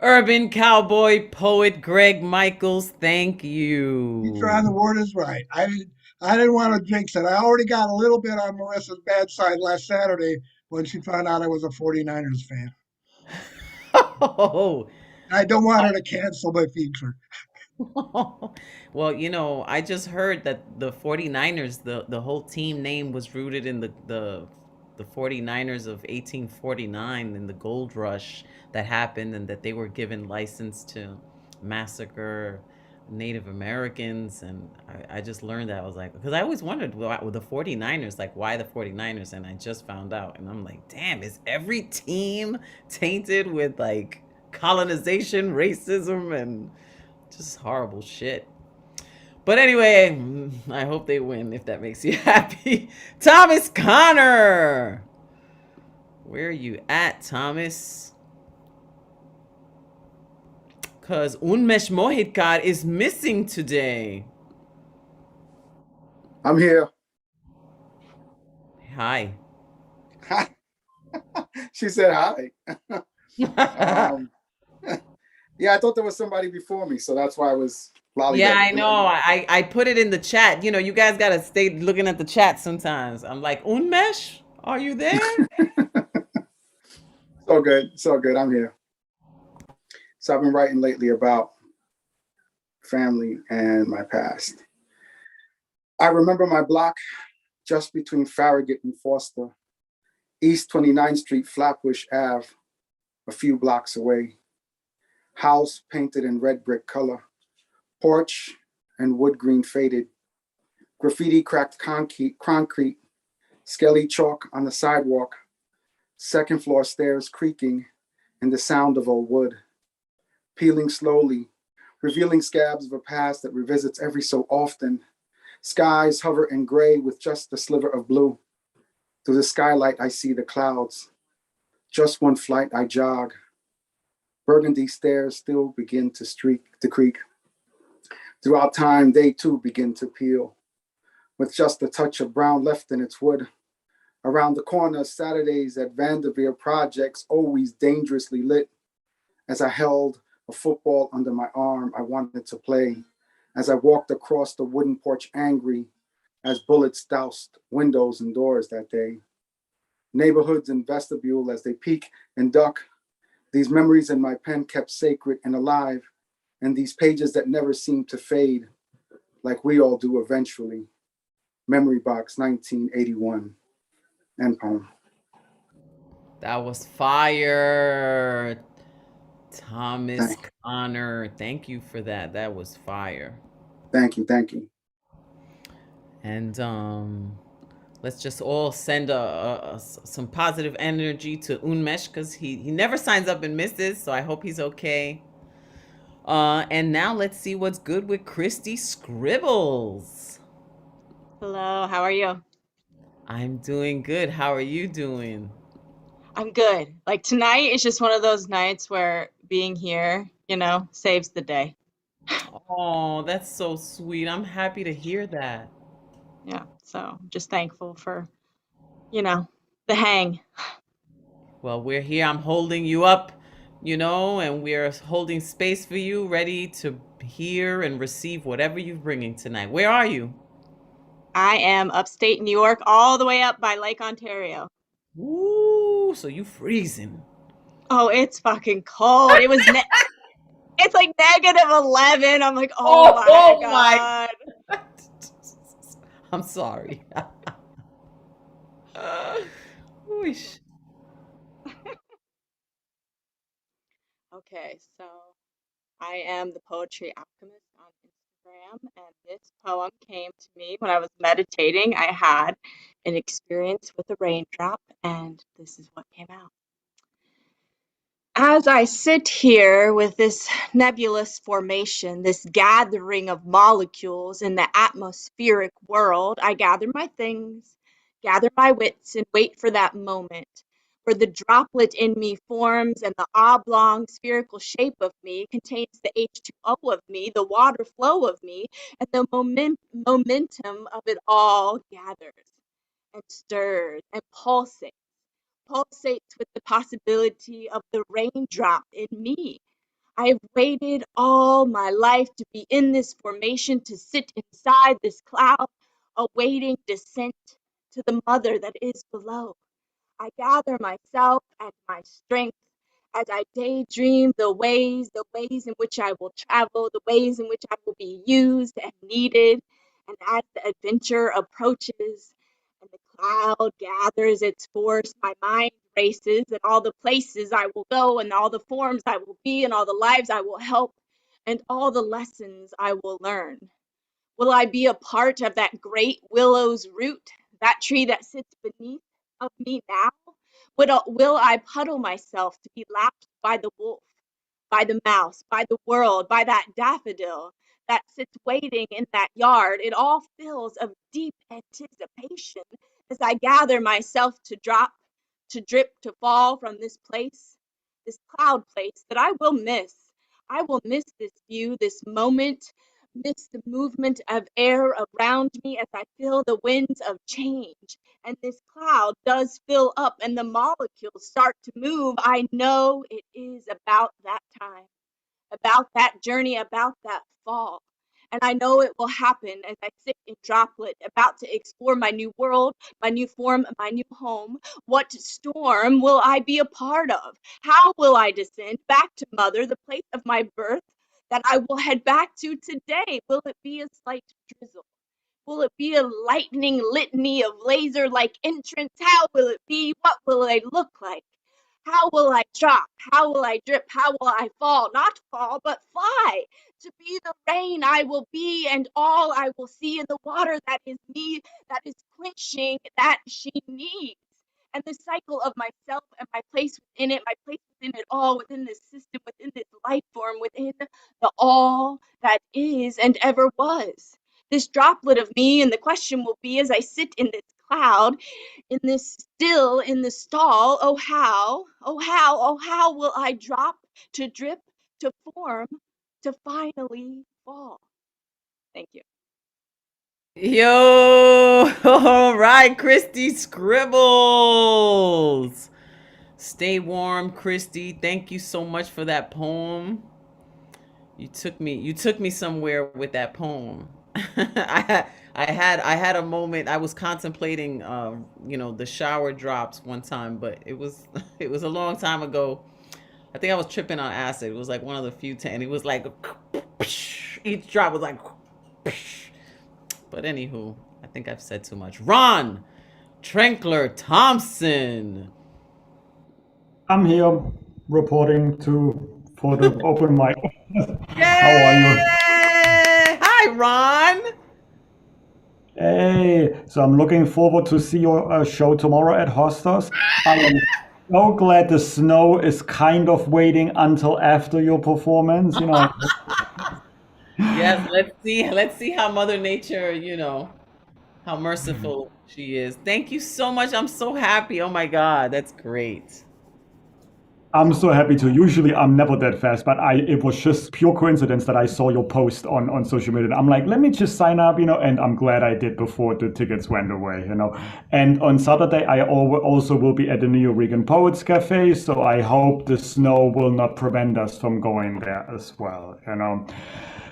Urban Cowboy Poet Greg Michaels, thank you. You trying the word is right. I didn't want to jinx it. I already got a little bit on Marissa's bad side last Saturday when she found out I was a 49ers fan. Oh, I don't want her to cancel my feature. Well, I just heard that the 49ers, the whole team name was rooted in the 49ers of 1849 in the gold rush that happened, and that they were given license to massacre Native Americans. And I just learned that. I was like, because I always wondered, why, the 49ers, like, why the 49ers? And I just found out. And I'm like, damn, is every team tainted with like colonization, racism, and just horrible shit? But anyway, I hope they win if that makes you happy. Thomas Connor! Where are you at, Thomas? Because Unmesh Mohidkar is missing today. I'm here. Hi. She said hi. Yeah, I thought there was somebody before me, so that's why I was lollygagging. Yeah, I know. I put it in the chat. You guys got to stay looking at the chat sometimes. I'm like, Unmesh, are you there? So good. So good. I'm here. So I've been writing lately about family and my past. I remember my block just between Farragut and Foster, East 29th Street, Flatbush Ave, a few blocks away. House painted in red brick color, porch and wood green faded, graffiti cracked concrete, skelly chalk on the sidewalk, second floor stairs creaking, and the sound of old wood. Peeling slowly, revealing scabs of a past that revisits every so often. Skies hover in gray with just a sliver of blue. Through the skylight, I see the clouds. Just one flight, I jog. Burgundy stairs still begin to creak. Throughout time, they too begin to peel. With just a touch of brown left in its wood. Around the corner, Saturdays at Vanderveer projects, always dangerously lit. As I held a football under my arm, I wanted to play. As I walked across the wooden porch angry, as bullets doused windows and doors that day. Neighborhoods and vestibule as they peek and duck. These memories in my pen kept sacred and alive, and these pages that never seem to fade, like we all do eventually. Memory Box, 1981. End poem. That was fire. Thomas Connor. Thank you for that. That was fire. Thank you. Thank you. And let's just all send some positive energy to Unmesh, because he never signs up and misses, so I hope he's okay. And now let's see what's good with Christy Scribbles. Hello, how are you? I'm doing good. How are you doing? I'm good. Like, tonight is just one of those nights where being here, saves the day. Oh, that's so sweet. I'm happy to hear that. Yeah, so just thankful for, the hang. Well, we're here. I'm holding you up, and we're holding space for you, ready to hear and receive whatever you're bringing tonight. Where are you? I am upstate New York, all the way up by Lake Ontario. Ooh, so you freezing. Oh, it's fucking cold. It was it's like -11. I'm like, oh my God. My. I'm sorry. Okay, so I am the Poetry Alchemist on Instagram, and this poem came to me when I was meditating. I had an experience with a raindrop, and this is what came out. As I sit here with this nebulous formation, this gathering of molecules in the atmospheric world, I gather my things, gather my wits, and wait for that moment where the droplet in me forms and the oblong spherical shape of me contains the H2O of me, the water flow of me, and the momentum of it all gathers and stirs and pulsates with the possibility of the raindrop in me. I have waited all my life to be in this formation, to sit inside this cloud, awaiting descent to the mother that is below. I gather myself and my strength as I daydream the ways in which I will travel, the ways in which I will be used and needed. And as the adventure approaches and the cloud gathers its force, my mind races and all the places I will go and all the forms I will be and all the lives I will help and all the lessons I will learn. Will I be a part of that great willow's root, that tree that sits beneath of me now? Will I puddle myself to be lapped by the wolf, by the mouse, by the world, by that daffodil that sits waiting in that yard? It all fills of deep anticipation as I gather myself to drop, to drip, to fall from this place, this cloud place that I will miss. I will miss this view, this moment, miss the movement of air around me as I feel the winds of change. And this cloud does fill up and the molecules start to move. I know it is about that time, about that journey, about that fall. And I know it will happen as I sit in droplet, about to explore my new world, my new form, my new home. What storm will I be a part of? How will I descend back to mother, the place of my birth that I will head back to today? Will it be a slight drizzle? Will it be a lightning litany of laser-like entrance? How will it be? What will I look like? How will I drop? How will I drip? How will I fall? Not fall, but fly. To be the rain I will be, and all I will see in the water that is me, that is quenching, that she needs. And the cycle of myself and my place within it, my place within it all, within this system, within this life form, within the all that is and ever was. This droplet of me, and the question will be as I sit in this cloud, in this still, in the stall, oh how, oh how, oh how will I drop, to drip, to form, to finally fall? Thank you. Yo, all right, Christy Scribbles. Stay warm, Christy. Thank you so much for that poem. You took me somewhere with that poem. I had a moment. I was contemplating the shower drops one time, but it was it was a long time ago. I think I was tripping on acid. It was like one of the few and it was like each drop was like but anywho, I think I've said too much. Ron Trankler Thompson. I'm here reporting for the open mic. How are you? Hi, Ron. Hey, so I'm looking forward to see your show tomorrow at Hostas. I am so glad the snow is kind of waiting until after your performance. Yes, let's see how Mother Nature, how merciful she is. Thank you so much. I'm so happy. Oh my God, that's great. I'm so happy to. Usually I'm never that fast, but it was just pure coincidence that I saw your post on social media. I'm like, let me just sign up, and I'm glad I did before the tickets went away, And on Saturday, I also will be at the New Eurekan Poets Cafe, so I hope the snow will not prevent us from going there as well,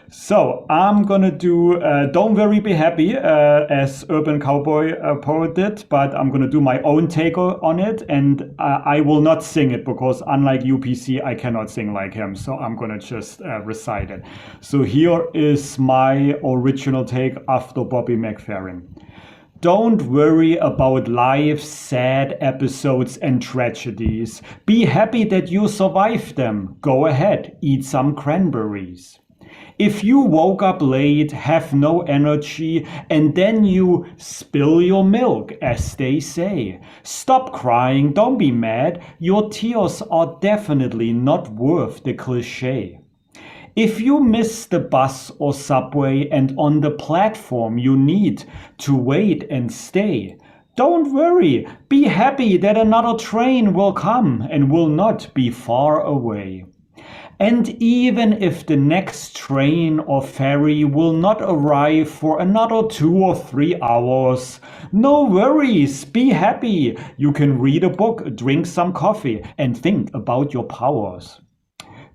So I'm gonna do Don't Worry, Be Happy, as Urban Cowboy Poet did, but I'm gonna do my own take on it, and I will not sing it because unlike UPC, I cannot sing like him, so I'm gonna just recite it. So here is my original take after Bobby McFerrin. Don't worry about life's sad episodes and tragedies. Be happy that you survived them. Go ahead, eat some cranberries. If you woke up late, have no energy, and then you spill your milk, as they say, stop crying, don't be mad. Your tears are definitely not worth the cliché. If you miss the bus or subway and on the platform you need to wait and stay, don't worry, be happy that another train will come and will not be far away. And even if the next train or ferry will not arrive for another 2 or 3 hours, no worries, be happy. You can read a book, drink some coffee, and think about your powers.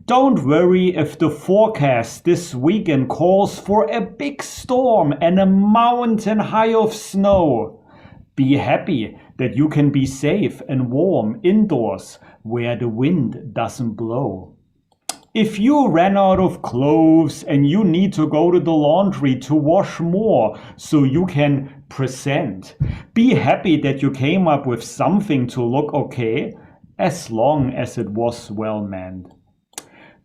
Don't worry if the forecast this weekend calls for a big storm and a mountain high of snow. Be happy that you can be safe and warm indoors where the wind doesn't blow. If you ran out of clothes and you need to go to the laundry to wash more so you can present, be happy that you came up with something to look okay, as long as it was well meant.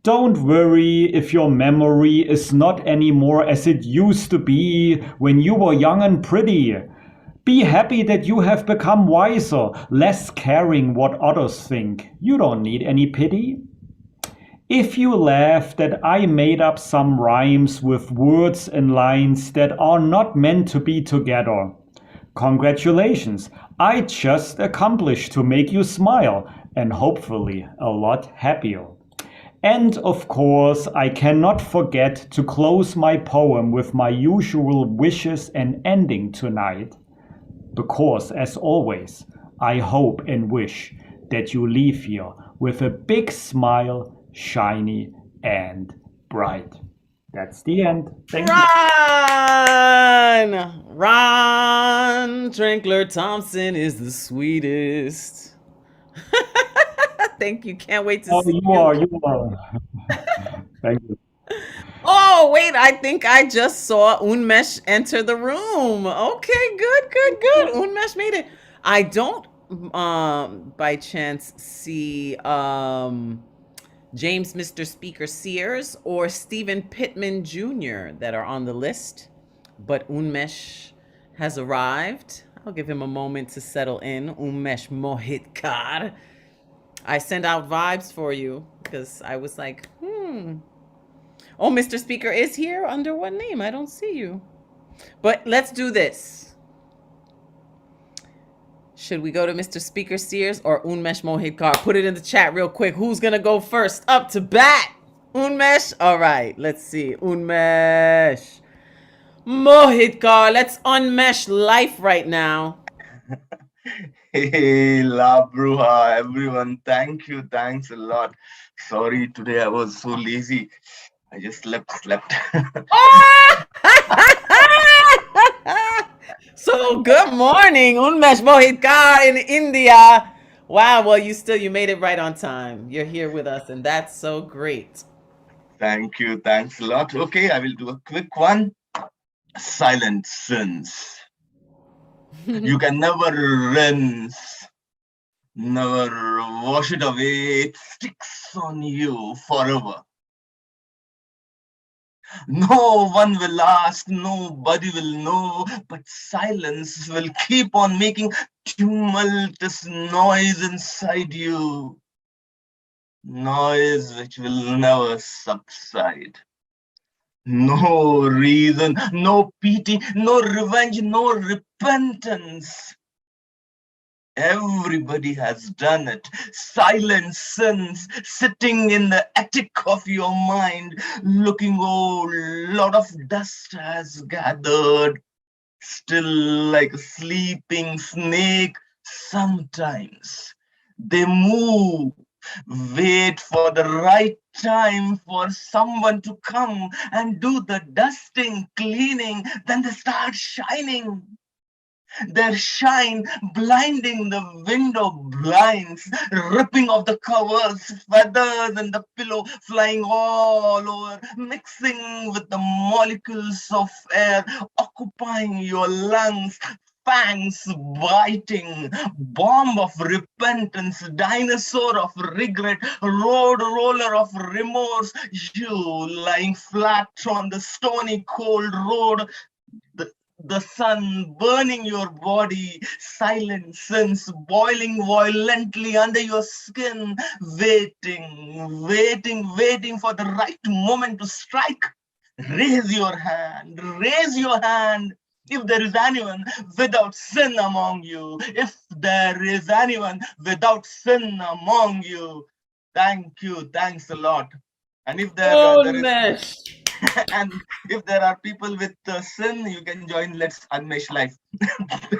Don't worry if your memory is not anymore as it used to be when you were young and pretty. Be happy that you have become wiser, less caring what others think. You don't need any pity. If you laugh that I made up some rhymes with words and lines that are not meant to be together, congratulations, I just accomplished to make you smile and hopefully a lot happier. And of course, I cannot forget to close my poem with my usual wishes and ending tonight. Because, as always, I hope and wish that you leave here with a big smile, shiny and bright. That's the end. Thank you. Ron Trinkler Thompson is the sweetest. Thank you. Can't wait to Oh, see you are. Thank you. Oh, wait, I think I just saw Unmesh enter the room. Okay, good. Unmesh made it. I don't by chance see James Mr. Speaker Sears or Stephen Pittman Jr. that are on the list, but Unmesh has arrived. I'll give him a moment to settle in. Unmesh Mohitkar. I send out vibes for you because I was like, Oh, Mr. Speaker is here? Under what name? I don't see you. But let's do this. Should we go to Mr. Speaker Sears or Unmesh Mohitkar? Put it in the chat real quick. Who's going to go first? Up to bat. Unmesh? All right. Let's see. Unmesh Mohitkar. Let's unmesh life right now. Hey, La Bruja, everyone. Thank you. Thanks a lot. Sorry, today I was so lazy. I just slept. So good morning, Unmesh Mohitkar in India. Wow, well, you made it right on time. You're here with us, and that's so great. Thank you. Thanks a lot. Okay, I will do a quick one. Silent sins. You can never rinse, never wash it away. It sticks on you forever. No one will ask, nobody will know, but silence will keep on making tumultuous noise inside you. Noise which will never subside. No reason, no pity, no revenge, no repentance. Everybody has done it. Silent sins sitting in the attic of your mind, looking, oh, lot of dust has gathered. Still like a sleeping snake, sometimes they move. Wait for the right time for someone to come and do the dusting, cleaning, then they start shining. Their shine blinding the window blinds, ripping off the covers, feathers and the pillow flying all over, mixing with the molecules of air, occupying your lungs. Fangs biting, bomb of repentance, dinosaur of regret, road roller of remorse, you lying flat on the stony cold road, the sun burning your body, silent sins boiling violently under your skin, waiting for the right moment to strike. Raise your hand, if there is anyone without sin among you, if there is anyone without sin among you. Thank you, thanks a lot. And if there is and if there are people with sin, you can join Let's Unmesh Life.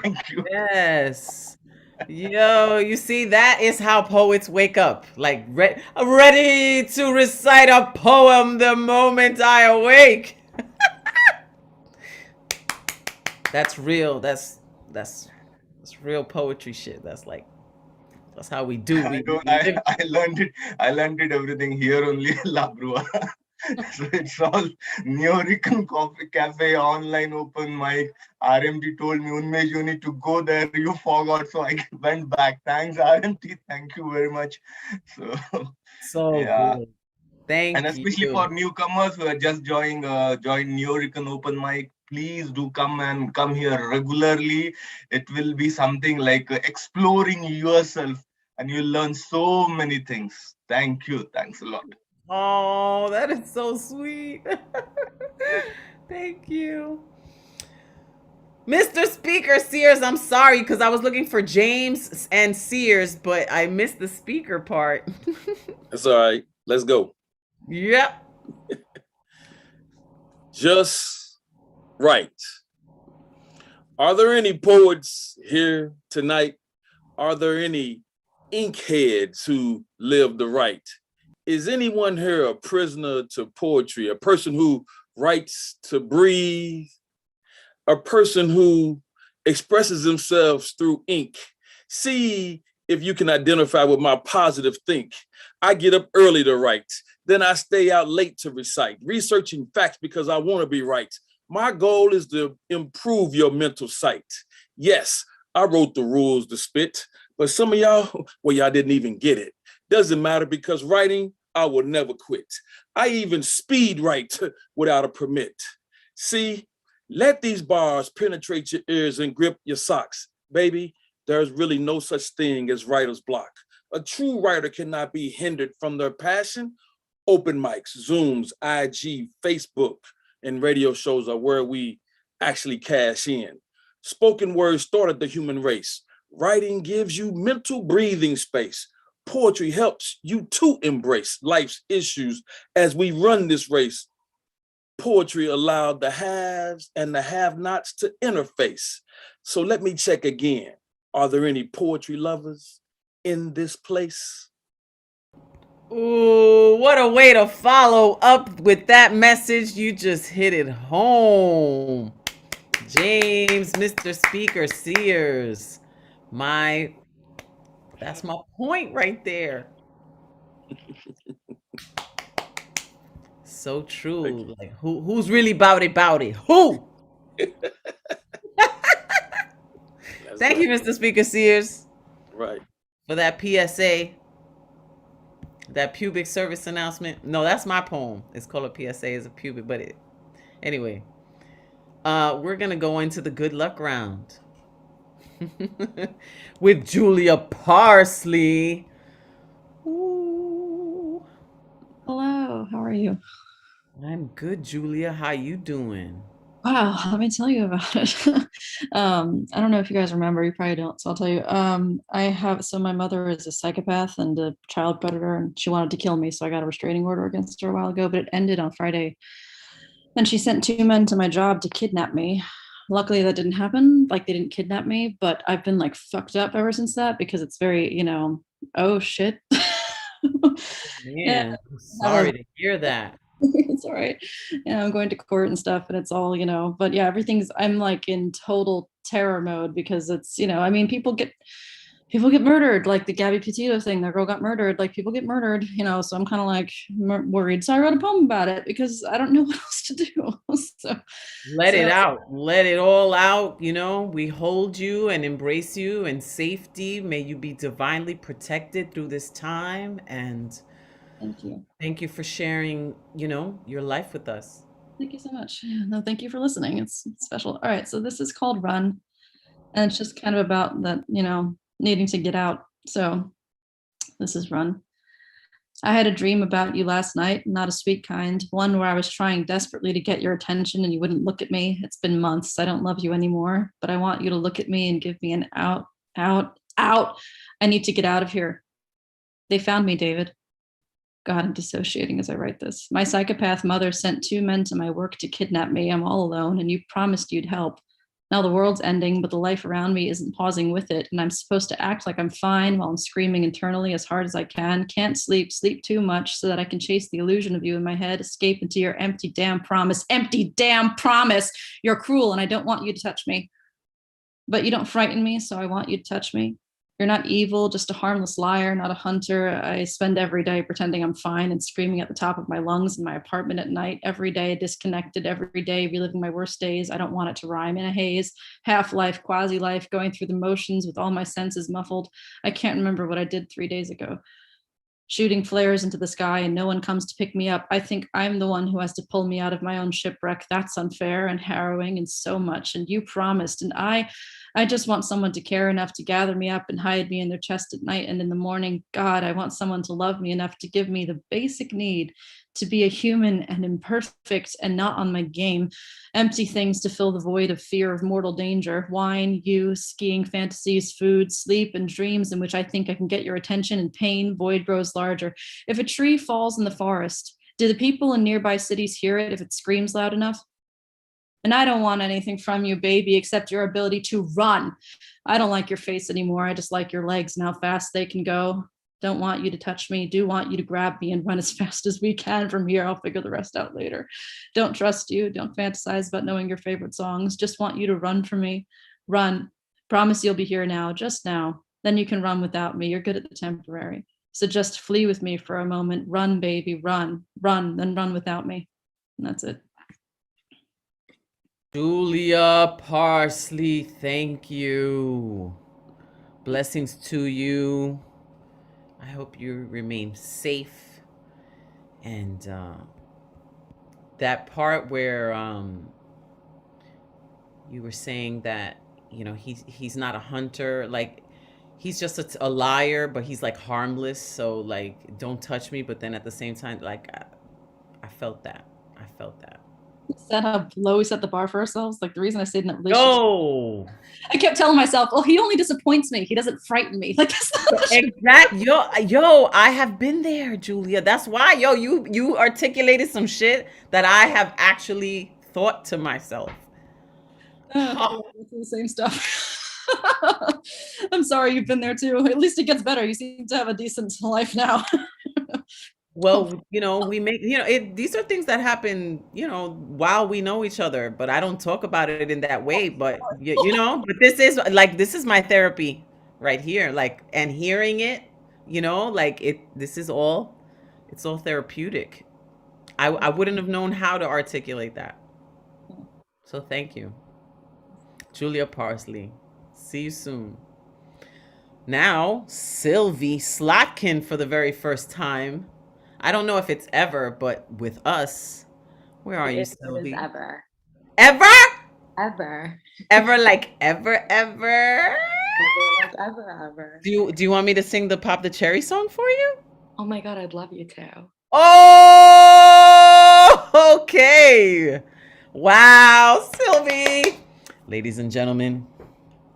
Thank you. Yes. Yo, you see, that is how poets wake up. Like, ready to recite a poem the moment I awake. That's real. That's It's real poetry shit. That's how we do. I don't. I learned it. I learned it everything here only, La Brua. So it's all Eurekan Coffee Cafe online open mic. RMT told me, Unmesh, you need to go there. You forgot, so I went back. Thanks, RMT. Thank you very much. So Yeah. good. Thank And especially you. for newcomers who are just join Eurekan open mic, please do come here regularly. It will be something like exploring yourself, and you'll learn so many things. Thank you. Thanks a lot. Oh, that is so sweet. Thank you. Mr. Speaker Sears, I'm sorry because I was looking for James and Sears, but I missed the speaker part. That's all right. Let's go. Yep. Just right. Are there any poets here tonight? Are there any inkheads who live to write? Is anyone here a prisoner to poetry, a person who writes to breathe, a person who expresses themselves through ink? See if you can identify with my positive think. I get up early to write, then I stay out late to recite, researching facts because I want to be right. My goal is to improve your mental sight. Yes, I wrote the rules to spit, but some of y'all, well, y'all didn't even get it. Doesn't matter because writing, I will never quit. I even speed write without a permit. See, let these bars penetrate your ears and grip your socks. Baby, there's really no such thing as writer's block. A true writer cannot be hindered from their passion. Open mics, Zooms, IG, Facebook, and radio shows are where we actually cash in. Spoken word started the human race. Writing gives you mental breathing space. Poetry helps you to embrace life's issues as we run this race. Poetry allowed the haves and the have-nots to interface. So let me check again. Are there any poetry lovers in this place? Ooh, what a way to follow up with that message. You just hit it home. James, Mr. Speaker Sears. That's my point right there. So true. Like who's really bout it? Who? Thank you, Mr. Speaker Sears. Right. For that PSA. That pubic service announcement. No, that's my poem. It's called a PSA. It's a pubic, but anyway. We're gonna go into the good luck round. With Julia Parsley. Ooh. Hello, how are you? I'm good, Julia. How you doing? Wow, let me tell you about it. I don't know if you guys remember, you probably don't, so I'll tell you. So my mother is a psychopath and a child predator, and she wanted to kill me, so I got a restraining order against her a while ago, but it ended on Friday. And she sent 2 men to my job to kidnap me. Luckily that didn't happen, like they didn't kidnap me, but I've been like fucked up ever since that because it's very, oh shit. Man, I'm sorry to hear that. It's all right. Yeah, I'm going to court and stuff and it's all, but yeah, I'm like in total terror mode because it's, people get murdered, like the Gabby Petito thing, that girl got murdered, like people get murdered, so I'm kind of like worried. So I wrote a poem about it because I don't know what else to do. Let it out. Let it all out. We hold you and embrace you in safety. May you be divinely protected through this time. And thank you. Thank you for sharing, your life with us. Thank you so much. No, thank you for listening. It's special. All right. So this is called Run. And it's just kind of about that, needing to get out. So this is Run. I had a dream about you last night, not a sweet kind, one where I was trying desperately to get your attention and you wouldn't look at me. It's been months. I don't love you anymore, but I want you to look at me and give me an out. I need to get out of here. They found me, David. God, I'm dissociating as I write this. My psychopath mother sent 2 men to my work to kidnap me. I'm all alone, and you promised you'd help. Now the world's ending, but the life around me isn't pausing with it, and I'm supposed to act like I'm fine while I'm screaming internally as hard as I can. Can't sleep too much so that I can chase the illusion of you in my head, escape into your empty damn promise. Empty damn promise! You're cruel, and I don't want you to touch me. but you don't frighten me, so I want you to touch me. You're not evil, just a harmless liar, not a hunter. I spend every day pretending I'm fine and screaming at the top of my lungs in my apartment at night, every day disconnected, every day reliving my worst days. I don't want it to rhyme, in a haze, half life, quasi life, going through the motions with all my senses muffled. I can't remember what I did 3 days ago. Shooting flares into the sky and no one comes to pick me up. I think I'm the one who has to pull me out of my own shipwreck. That's unfair and harrowing and so much. And you promised, and I just want someone to care enough to gather me up and hide me in their chest at night and in the morning. God, I want someone to love me enough to give me the basic need to be a human and imperfect and not on my game. Empty things to fill the void of fear of mortal danger. Wine, you, skiing fantasies, food, sleep, and dreams in which I think I can get your attention, and pain, void grows larger. If a tree falls in the forest, do the people in nearby cities hear it if it screams loud enough? And I don't want anything from you, baby, except your ability to run. I don't like your face anymore. I just like your legs and how fast they can go. Don't want you to touch me. Do want you to grab me and run as fast as we can from here. I'll figure the rest out later. Don't trust you. Don't fantasize about knowing your favorite songs. Just want you to run for me. Run. Promise you'll be here now, just now. Then you can run without me. You're good at the temporary. So just flee with me for a moment. Run, baby, run. Run, then run without me. And that's it. Julia Parsley, thank you. Blessings to you. I hope you remain safe. And that part where you were saying that, you know, he's not a hunter, like he's just a liar, but he's like harmless. So like, don't touch me. But then at the same time, like I felt that. I felt that. Is that how low we set the bar for ourselves? Like the reason I stayed in that relationship. No. I kept telling myself, "Oh, he only disappoints me. He doesn't frighten me." Like that's not Exactly. Yo, I have been there, Julia. That's why, you articulated some shit that I have actually thought to myself. It's the same stuff. I'm sorry you've been there too. At least it gets better. You seem to have a decent life now. Well, we make, these are things that happen, while we know each other, but I don't talk about it in that way. But, but this is my therapy right here. Like, and hearing it, it's all therapeutic. I wouldn't have known how to articulate that. So thank you. Julia Parsley. See you soon. Now, Sylvie Slatkin for the very first time. I don't know if it's ever, but with us, where are you, Sylvie? It is ever. Ever? Ever. Ever like ever? Ever. Do you want me to sing the Pop the Cherry song for you? Oh my God, I'd love you to. Oh, okay. Wow, Sylvie. Ladies and gentlemen,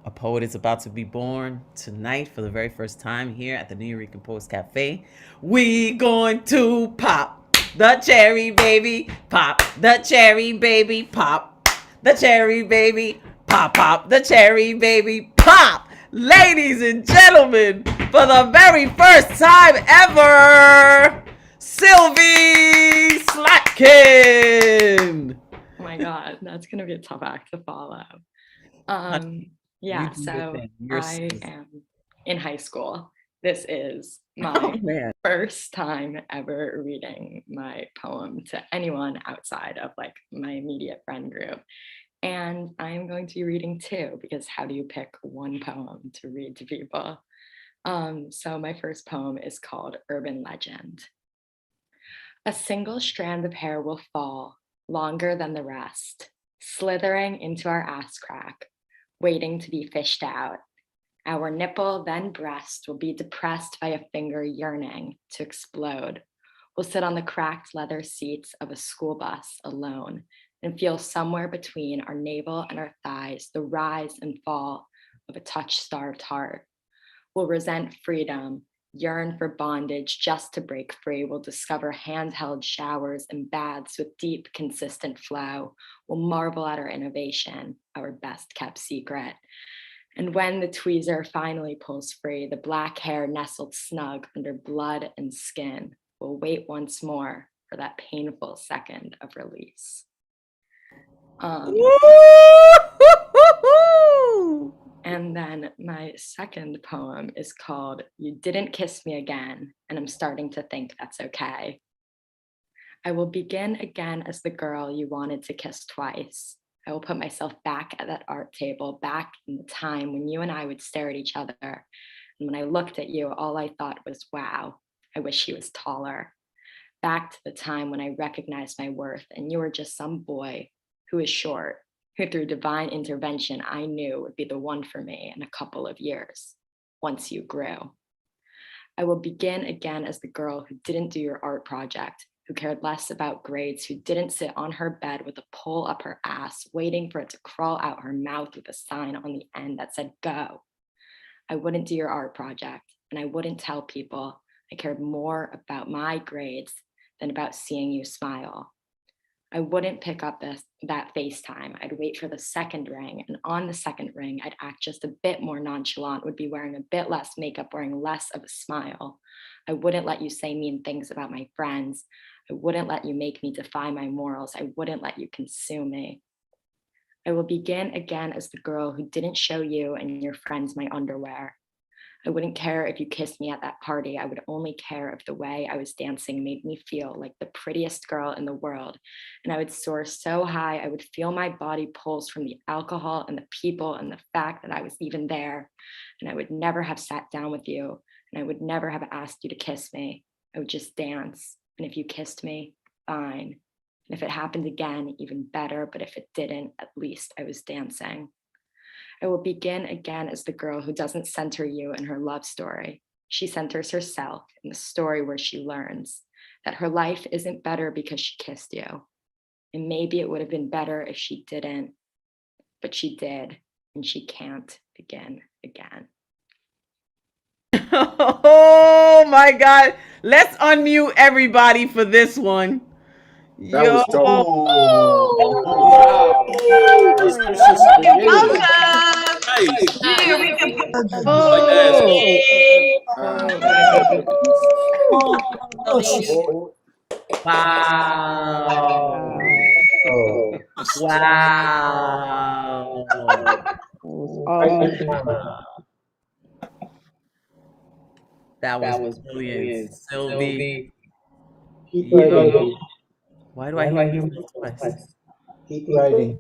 a poet is about to be born tonight for the very first time here at the New Eurekan Poets Cafe. We going to pop the cherry, baby. Pop the cherry, baby. Pop the cherry, baby. Pop, pop the cherry, baby. Pop! Ladies and gentlemen, for the very first time ever, Sylvie Slatkin. Oh my God, that's going to be a tough act to follow. Yeah, so I am in high school. This is my first time ever reading my poem to anyone outside of like my immediate friend group. And I'm going to be reading two, because how do you pick one poem to read to people? So my first poem is called Urban Legend. A single strand of hair will fall, longer than the rest, slithering into our ass crack, waiting to be fished out. Our nipple, then breast, will be depressed by a finger yearning to explode. We'll sit on the cracked leather seats of a school bus alone and feel somewhere between our navel and our thighs the rise and fall of a touch-starved heart. We'll resent freedom, yearn for bondage just to break free. We'll discover handheld showers and baths with deep, consistent flow. We'll marvel at our innovation, our best kept secret. And when the tweezer finally pulls free, the black hair nestled snug under blood and skin, we'll wait once more for that painful second of release. And then my second poem is called You Didn't Kiss Me Again, and I'm starting to think that's okay. I will begin again as the girl you wanted to kiss twice. I will put myself back at that art table, back in the time when you and I would stare at each other. And when I looked at you, all I thought was, wow, I wish he was taller. Back to the time when I recognized my worth and you were just some boy who is short, who through divine intervention I knew would be the one for me in a couple of years, once you grew. I will begin again as the girl who didn't do your art project, who cared less about grades, who didn't sit on her bed with a pole up her ass, waiting for it to crawl out her mouth with a sign on the end that said, go. I wouldn't do your art project, and I wouldn't tell people I cared more about my grades than about seeing you smile. I wouldn't pick up that FaceTime. I'd wait for the second ring, and on the second ring, I'd act just a bit more nonchalant, would be wearing a bit less makeup, wearing less of a smile. I wouldn't let you say mean things about my friends. I wouldn't let you make me defy my morals. I wouldn't let you consume me. I will begin again as the girl who didn't show you and your friends my underwear. I wouldn't care if you kissed me at that party. I would only care if the way I was dancing made me feel like the prettiest girl in the world. And I would soar so high, I would feel my body pulse from the alcohol and the people and the fact that I was even there. And I would never have sat down with you. And I would never have asked you to kiss me. I would just dance. And if you kissed me, fine. And if it happened again, even better. But if it didn't, at least I was dancing. I will begin again as the girl who doesn't center you in her love story. She centers herself in the story where she learns that her life isn't better because she kissed you. And maybe it would have been better if she didn't, but she did, and she can't begin again. Oh my God. Let's unmute everybody for this one. That was dope. Wow. Auspicious beginning. That was brilliant. Sylvie. Keep writing. Why do I hear you twice? Keep writing.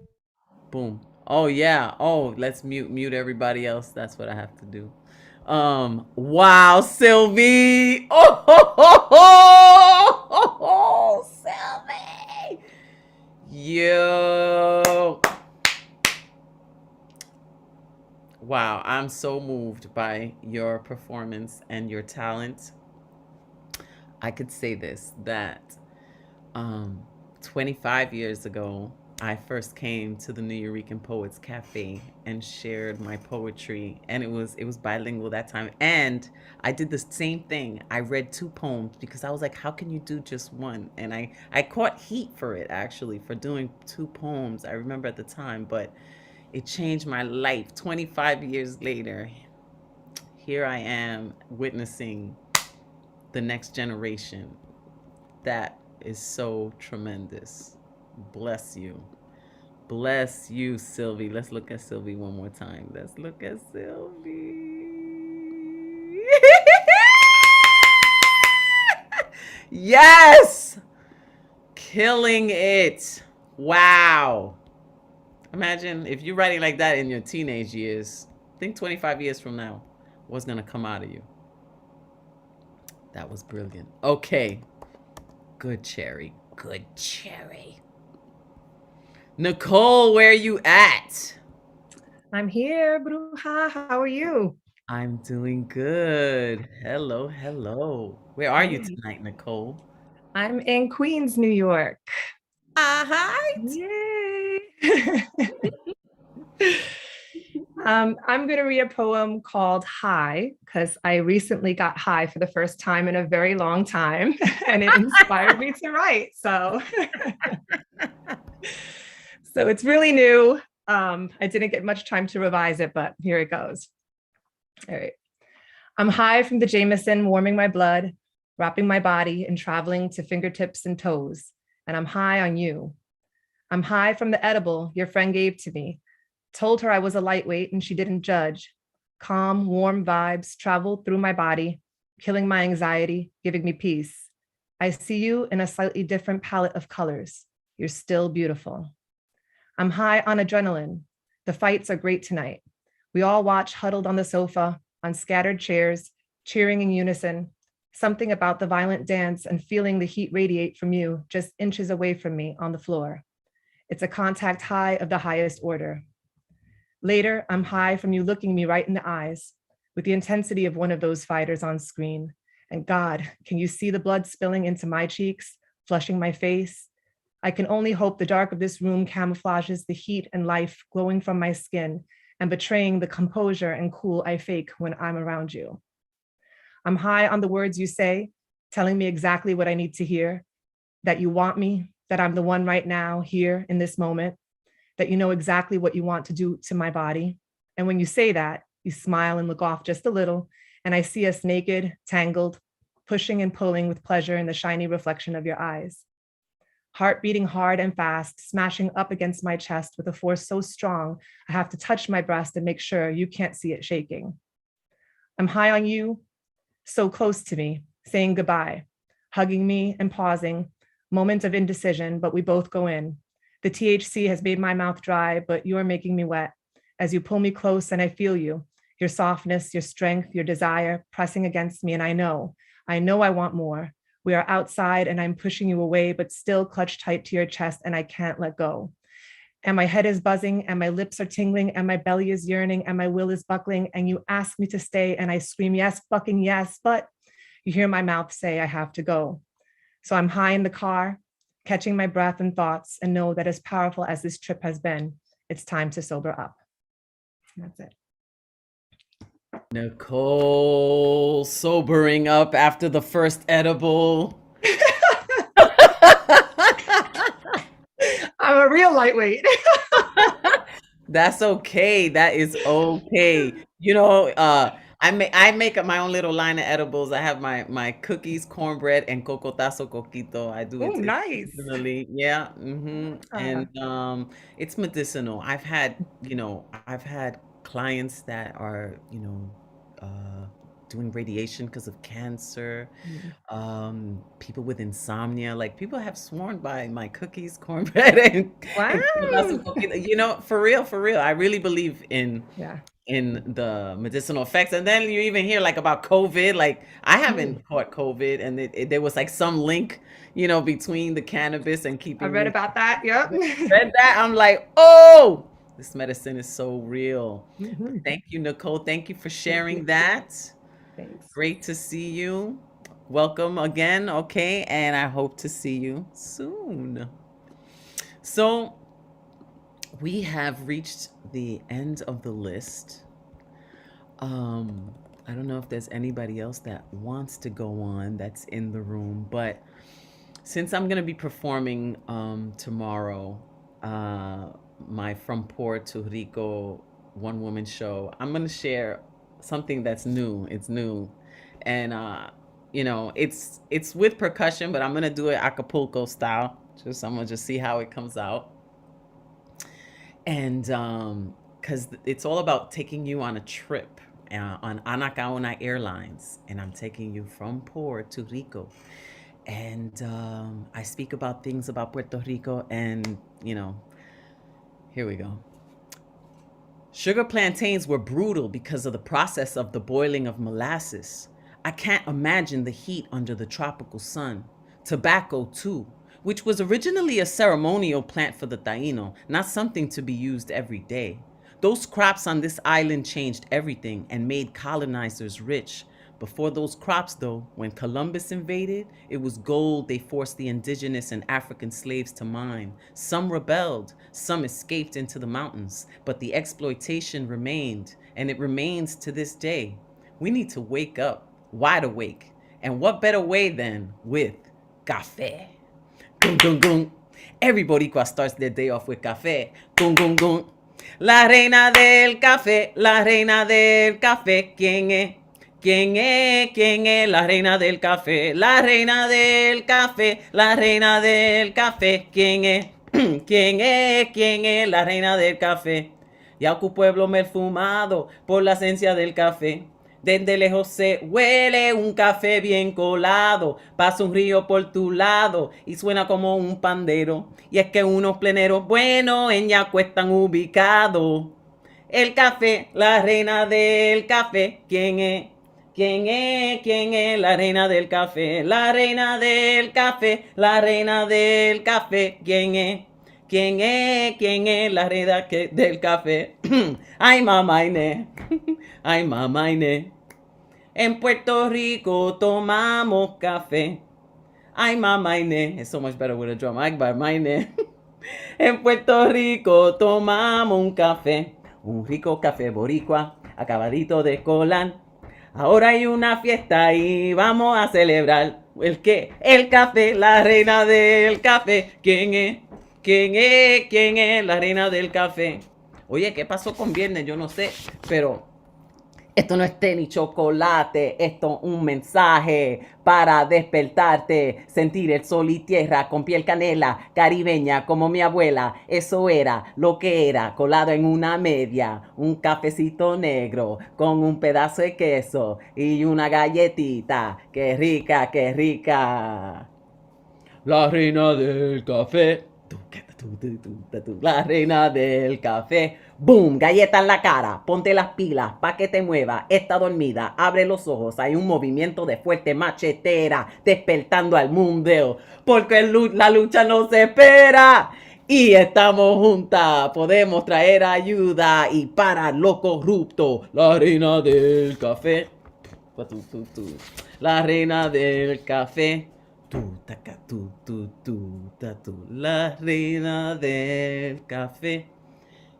Boom. Oh yeah. Oh, let's mute everybody else. That's what I have to do. Wow, Sylvie. Oh, Sylvie. Yo. Wow, I'm so moved by your performance and your talent. I could say this, that 25 years ago, I first came to the New Eurekan Poets Cafe and shared my poetry, and it was bilingual that time. And I did the same thing. I read 2 poems because I was like, how can you do just one? And I caught heat for it, actually, for doing 2 poems. I remember at the time, but it changed my life. 25 years later, here I am witnessing the next generation. That is so tremendous. Bless you. Bless you, Sylvie. Let's look at Sylvie one more time. Let's look at Sylvie. Yes! Killing it. Wow. Imagine if you're writing like that in your teenage years. Think 25 years from now, what's going to come out of you? That was brilliant. Okay. Good Cherry. Good Cherry. Nicole, where are you at? I'm here, Bruja. How are you? I'm doing good. Hello, hello. Where are you tonight, Nicole? I'm in Queens, New York. Hi. Yay. I'm going to read a poem called High, because I recently got high for the first time in a very long time, and it inspired me to write. So it's really new. I didn't get much time to revise it, but here it goes. All right. I'm high from the Jameson, warming my blood, wrapping my body and traveling to fingertips and toes. And I'm high on you. I'm high from the edible your friend gave to me, Told her I was a lightweight and she didn't judge. Calm, warm vibes traveled through my body, killing my anxiety, giving me peace. I see you in a slightly different palette of colors. You're still beautiful. I'm high on adrenaline. The fights are great tonight. We all watch huddled on the sofa, on scattered chairs, cheering in unison. Something about the violent dance and feeling the heat radiate from you just inches away from me on the floor. It's a contact high of the highest order. Later, I'm high from you looking me right in the eyes with the intensity of one of those fighters on screen. And God, can you see the blood spilling into my cheeks, flushing my face? I can only hope the dark of this room camouflages the heat and life glowing from my skin and betraying the composure and cool I fake when I'm around you. I'm high on the words you say, telling me exactly what I need to hear, that you want me, that I'm the one right now, here in this moment, that you know exactly what you want to do to my body. And when you say that, you smile and look off just a little, and I see us naked, tangled, pushing and pulling with pleasure in the shiny reflection of your eyes. Heart beating hard and fast, smashing up against my chest with a force so strong, I have to touch my breast and make sure you can't see it shaking. I'm high on you, so close to me, saying goodbye, hugging me and pausing, moment of indecision, but we both go in. The THC has made my mouth dry, but you're making me wet. As you pull me close and I feel you, your softness, your strength, your desire pressing against me, and I know I want more. We are outside and I'm pushing you away, but still clutched tight to your chest and I can't let go. And my head is buzzing and my lips are tingling and my belly is yearning and my will is buckling and you ask me to stay and I scream, yes, fucking yes, but you hear my mouth say I have to go. So I'm high in the car, catching my breath and thoughts and know that as powerful as this trip has been, it's time to sober up. And that's it. Nicole sobering up after the first edible. I'm a real lightweight. That's okay. That is okay. You know, I make up my own little line of edibles. I have my cookies, cornbread, and cocotazo coquito. I do it nice. seasonally. Yeah. And it's medicinal. I've had clients that are, doing radiation because of cancer, people with insomnia. Like, people have sworn by my cookies, cornbread, and cocotazo coquito. For real. I really believe in the medicinal effects. And then you even hear like about COVID. Like, I haven't caught COVID, and there was like some link, between the cannabis and keeping. I read about that. Yep. Read that. I'm like, oh, this medicine is so real. Thank you, Nicole. Thank you for sharing that. Thanks. Great to see you. Welcome again. Okay. And I hope to see you soon. So we have reached the end of the list. I don't know if there's anybody else that wants to go on that's in the room, but since I'm going to be performing tomorrow, my From Poor to Rico one-woman show, I'm going to share something that's new. It's new. And, it's with percussion, but I'm going to do it Acapulco style. I'm going to just see how it comes out. And because it's all about taking you on a trip on Anacaona Airlines. And I'm taking you from poor to Rico. And I speak about things about Puerto Rico and, here we go. Sugar plantains were brutal because of the process of the boiling of molasses. I can't imagine the heat under the tropical sun. Tobacco, too, which was originally a ceremonial plant for the Taino, not something to be used every day. Those crops on this island changed everything and made colonizers rich. Before those crops, though, when Columbus invaded, it was gold they forced the indigenous and African slaves to mine. Some rebelled, some escaped into the mountains, but the exploitation remained, and it remains to this day. We need to wake up, wide awake, and what better way than with café? Gung, gung, gung. Every Boricua starts their day off with café. Gung, gung, gung. La reina del café, ¿quién es? ¿Quién es? ¿Quién es la reina del café? La reina del café, la reina del café. ¿Quién es? ¿Quién es? ¿Quién es la reina del café? Ya que pueblo perfumado por la esencia del café. Desde lejos se huele un café bien colado. Pasa un río por tu lado y suena como un pandero. Y es que unos pleneros buenos en Yaco están ubicados. El café, la reina del café. ¿Quién es? ¿Quién es? ¿Quién es la reina del café? La reina del café, la reina del café. ¿Quién es? ¿Quién es? ¿Quién es la reina del café? Ay, mamá Inés. Ay, mamá Inés. En Puerto Rico tomamos café. Ay, mamá Inés. It's so much better with a drum. Ay, mamá Inés. En Puerto Rico tomamos un café. Un rico café boricua, acabadito de colar. Ahora hay una fiesta y vamos a celebrar. ¿El qué? El café, la reina del café. ¿Quién es? ¿Quién es? ¿Quién es la reina del café? Oye, ¿qué pasó con viernes? Yo no sé, pero esto no es té ni chocolate, esto es un mensaje para despertarte, sentir el sol y tierra con piel canela, caribeña como mi abuela. Eso era lo que era, colado en una media, un cafecito negro con un pedazo de queso y una galletita. ¡Qué rica, qué rica! La reina del café. La reina del café. ¡Boom! Galleta en la cara. Ponte las pilas pa' que te mueva. Está dormida. Abre los ojos. Hay un movimiento de fuerte machetera despertando al mundo. Porque la lucha no se espera. Y estamos juntas. Podemos traer ayuda y parar lo corrupto. La reina del café. La reina del café. La reina del café.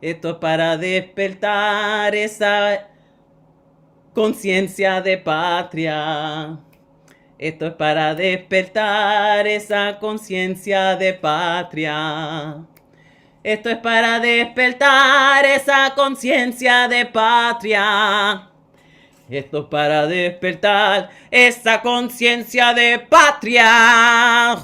Esto es para despertar esa conciencia de patria. Esto es para despertar esa conciencia de patria. Esto es para despertar esa conciencia de patria. Esto es para despertar esa conciencia de patria.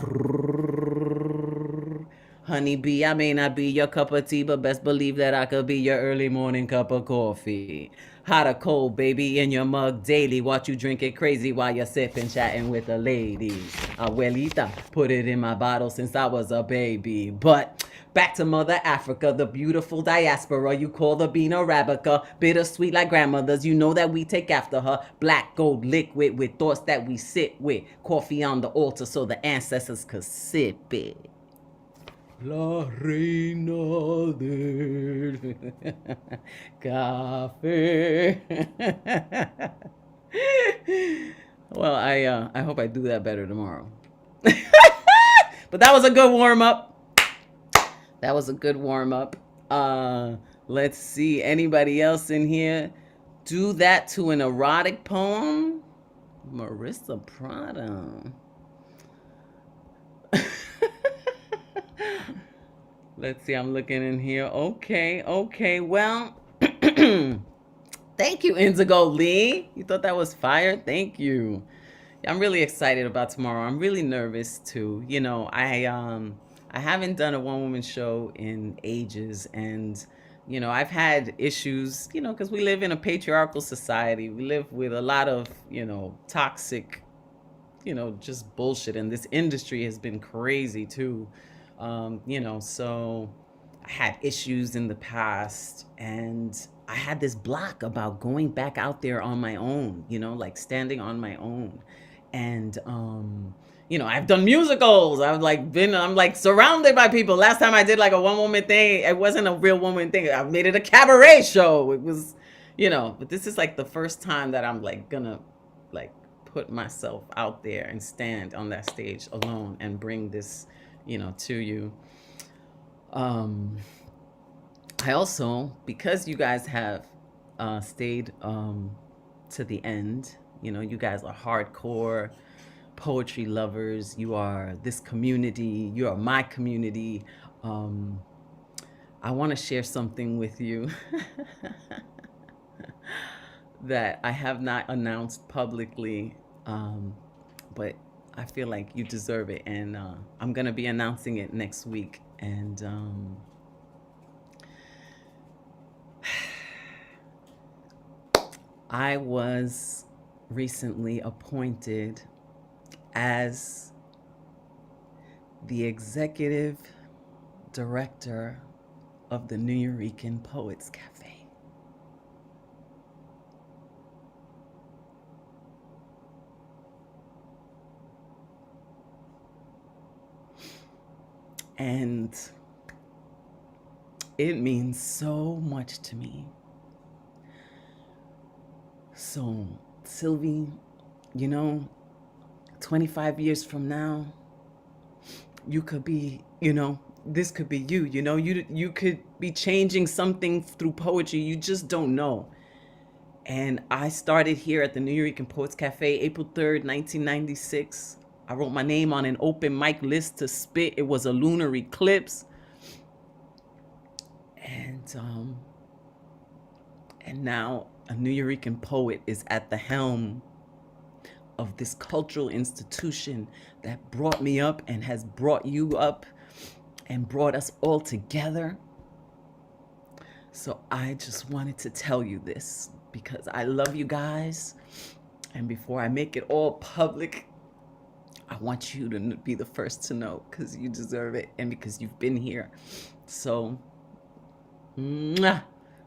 Honeybee, I may not be your cup of tea, but best believe that I could be your early morning cup of coffee. Hot or cold, baby, in your mug daily. Watch you drink it crazy while you're sipping, chatting with the ladies. Abuelita put it in my bottle since I was a baby. But back to Mother Africa, the beautiful diaspora you call the bean Arabica. Bittersweet like grandmothers, you know that we take after her. Black gold liquid with thoughts that we sit with. Coffee on the altar so the ancestors could sip it. La reina del café. Well, I hope I do that better tomorrow. But that was a good warm-up. That was a good warm-up. Let's see. Anybody else in here do that to an erotic poem? Marissa Prada. Let's see, I'm looking in here. Okay. Well, thank you, Indigo Lee. You thought that was fire? Thank you. I'm really excited about tomorrow. I'm really nervous too. You know, I haven't done a one-woman show in ages, and you know, I've had issues, you know, because we live in a patriarchal society. We live with a lot of, you know, toxic, you know, just bullshit, and this industry has been crazy too. You know, so I had issues in the past, and I had this block about going back out there on my own, you know, like standing on my own. And you know, I've done musicals. I'm like surrounded by people. Last time I did like a one-woman thing, it wasn't a real woman thing. I made it a cabaret show. It was, you know, but this is like the first time that I'm like gonna like put myself out there and stand on that stage alone and bring this, you know, to you. I also, because you guys have stayed to the end, you know, you guys are hardcore poetry lovers. You are this community. You are my community. I want to share something with you that I have not announced publicly, but I feel like you deserve it, and I'm gonna be announcing it next week. And I was recently appointed as the executive director of the Eurekan Poets Cafe. And it means so much to me. So, Sylvie, 25 years from now, you could be, this could be you, you could be changing something through poetry. You just don't know. And I started here at the Eurekan Poets Cafe, April 3rd, 1996. I wrote my name on an open mic list to spit. It was a lunar eclipse. And now a Eurekan poet is at the helm of this cultural institution that brought me up and has brought you up and brought us all together. So I just wanted to tell you this because I love you guys. And before I make it all public, I want you to be the first to know because you deserve it and because you've been here. So,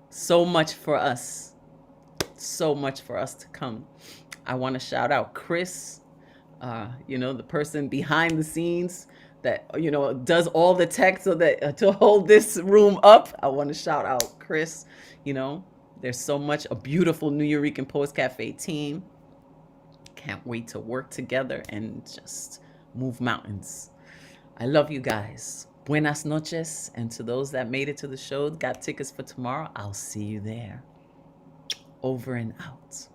so much for us. So much for us to come. I want to shout out Chris, the person behind the scenes that, does all the tech so that to hold this room up. I want to shout out Chris. There's so much, a beautiful Eurekan Poets Cafe team. Can't wait to work together and just move mountains. I love you guys. Buenas noches. And to those that made it to the show, got tickets for tomorrow, I'll see you there. Over and out.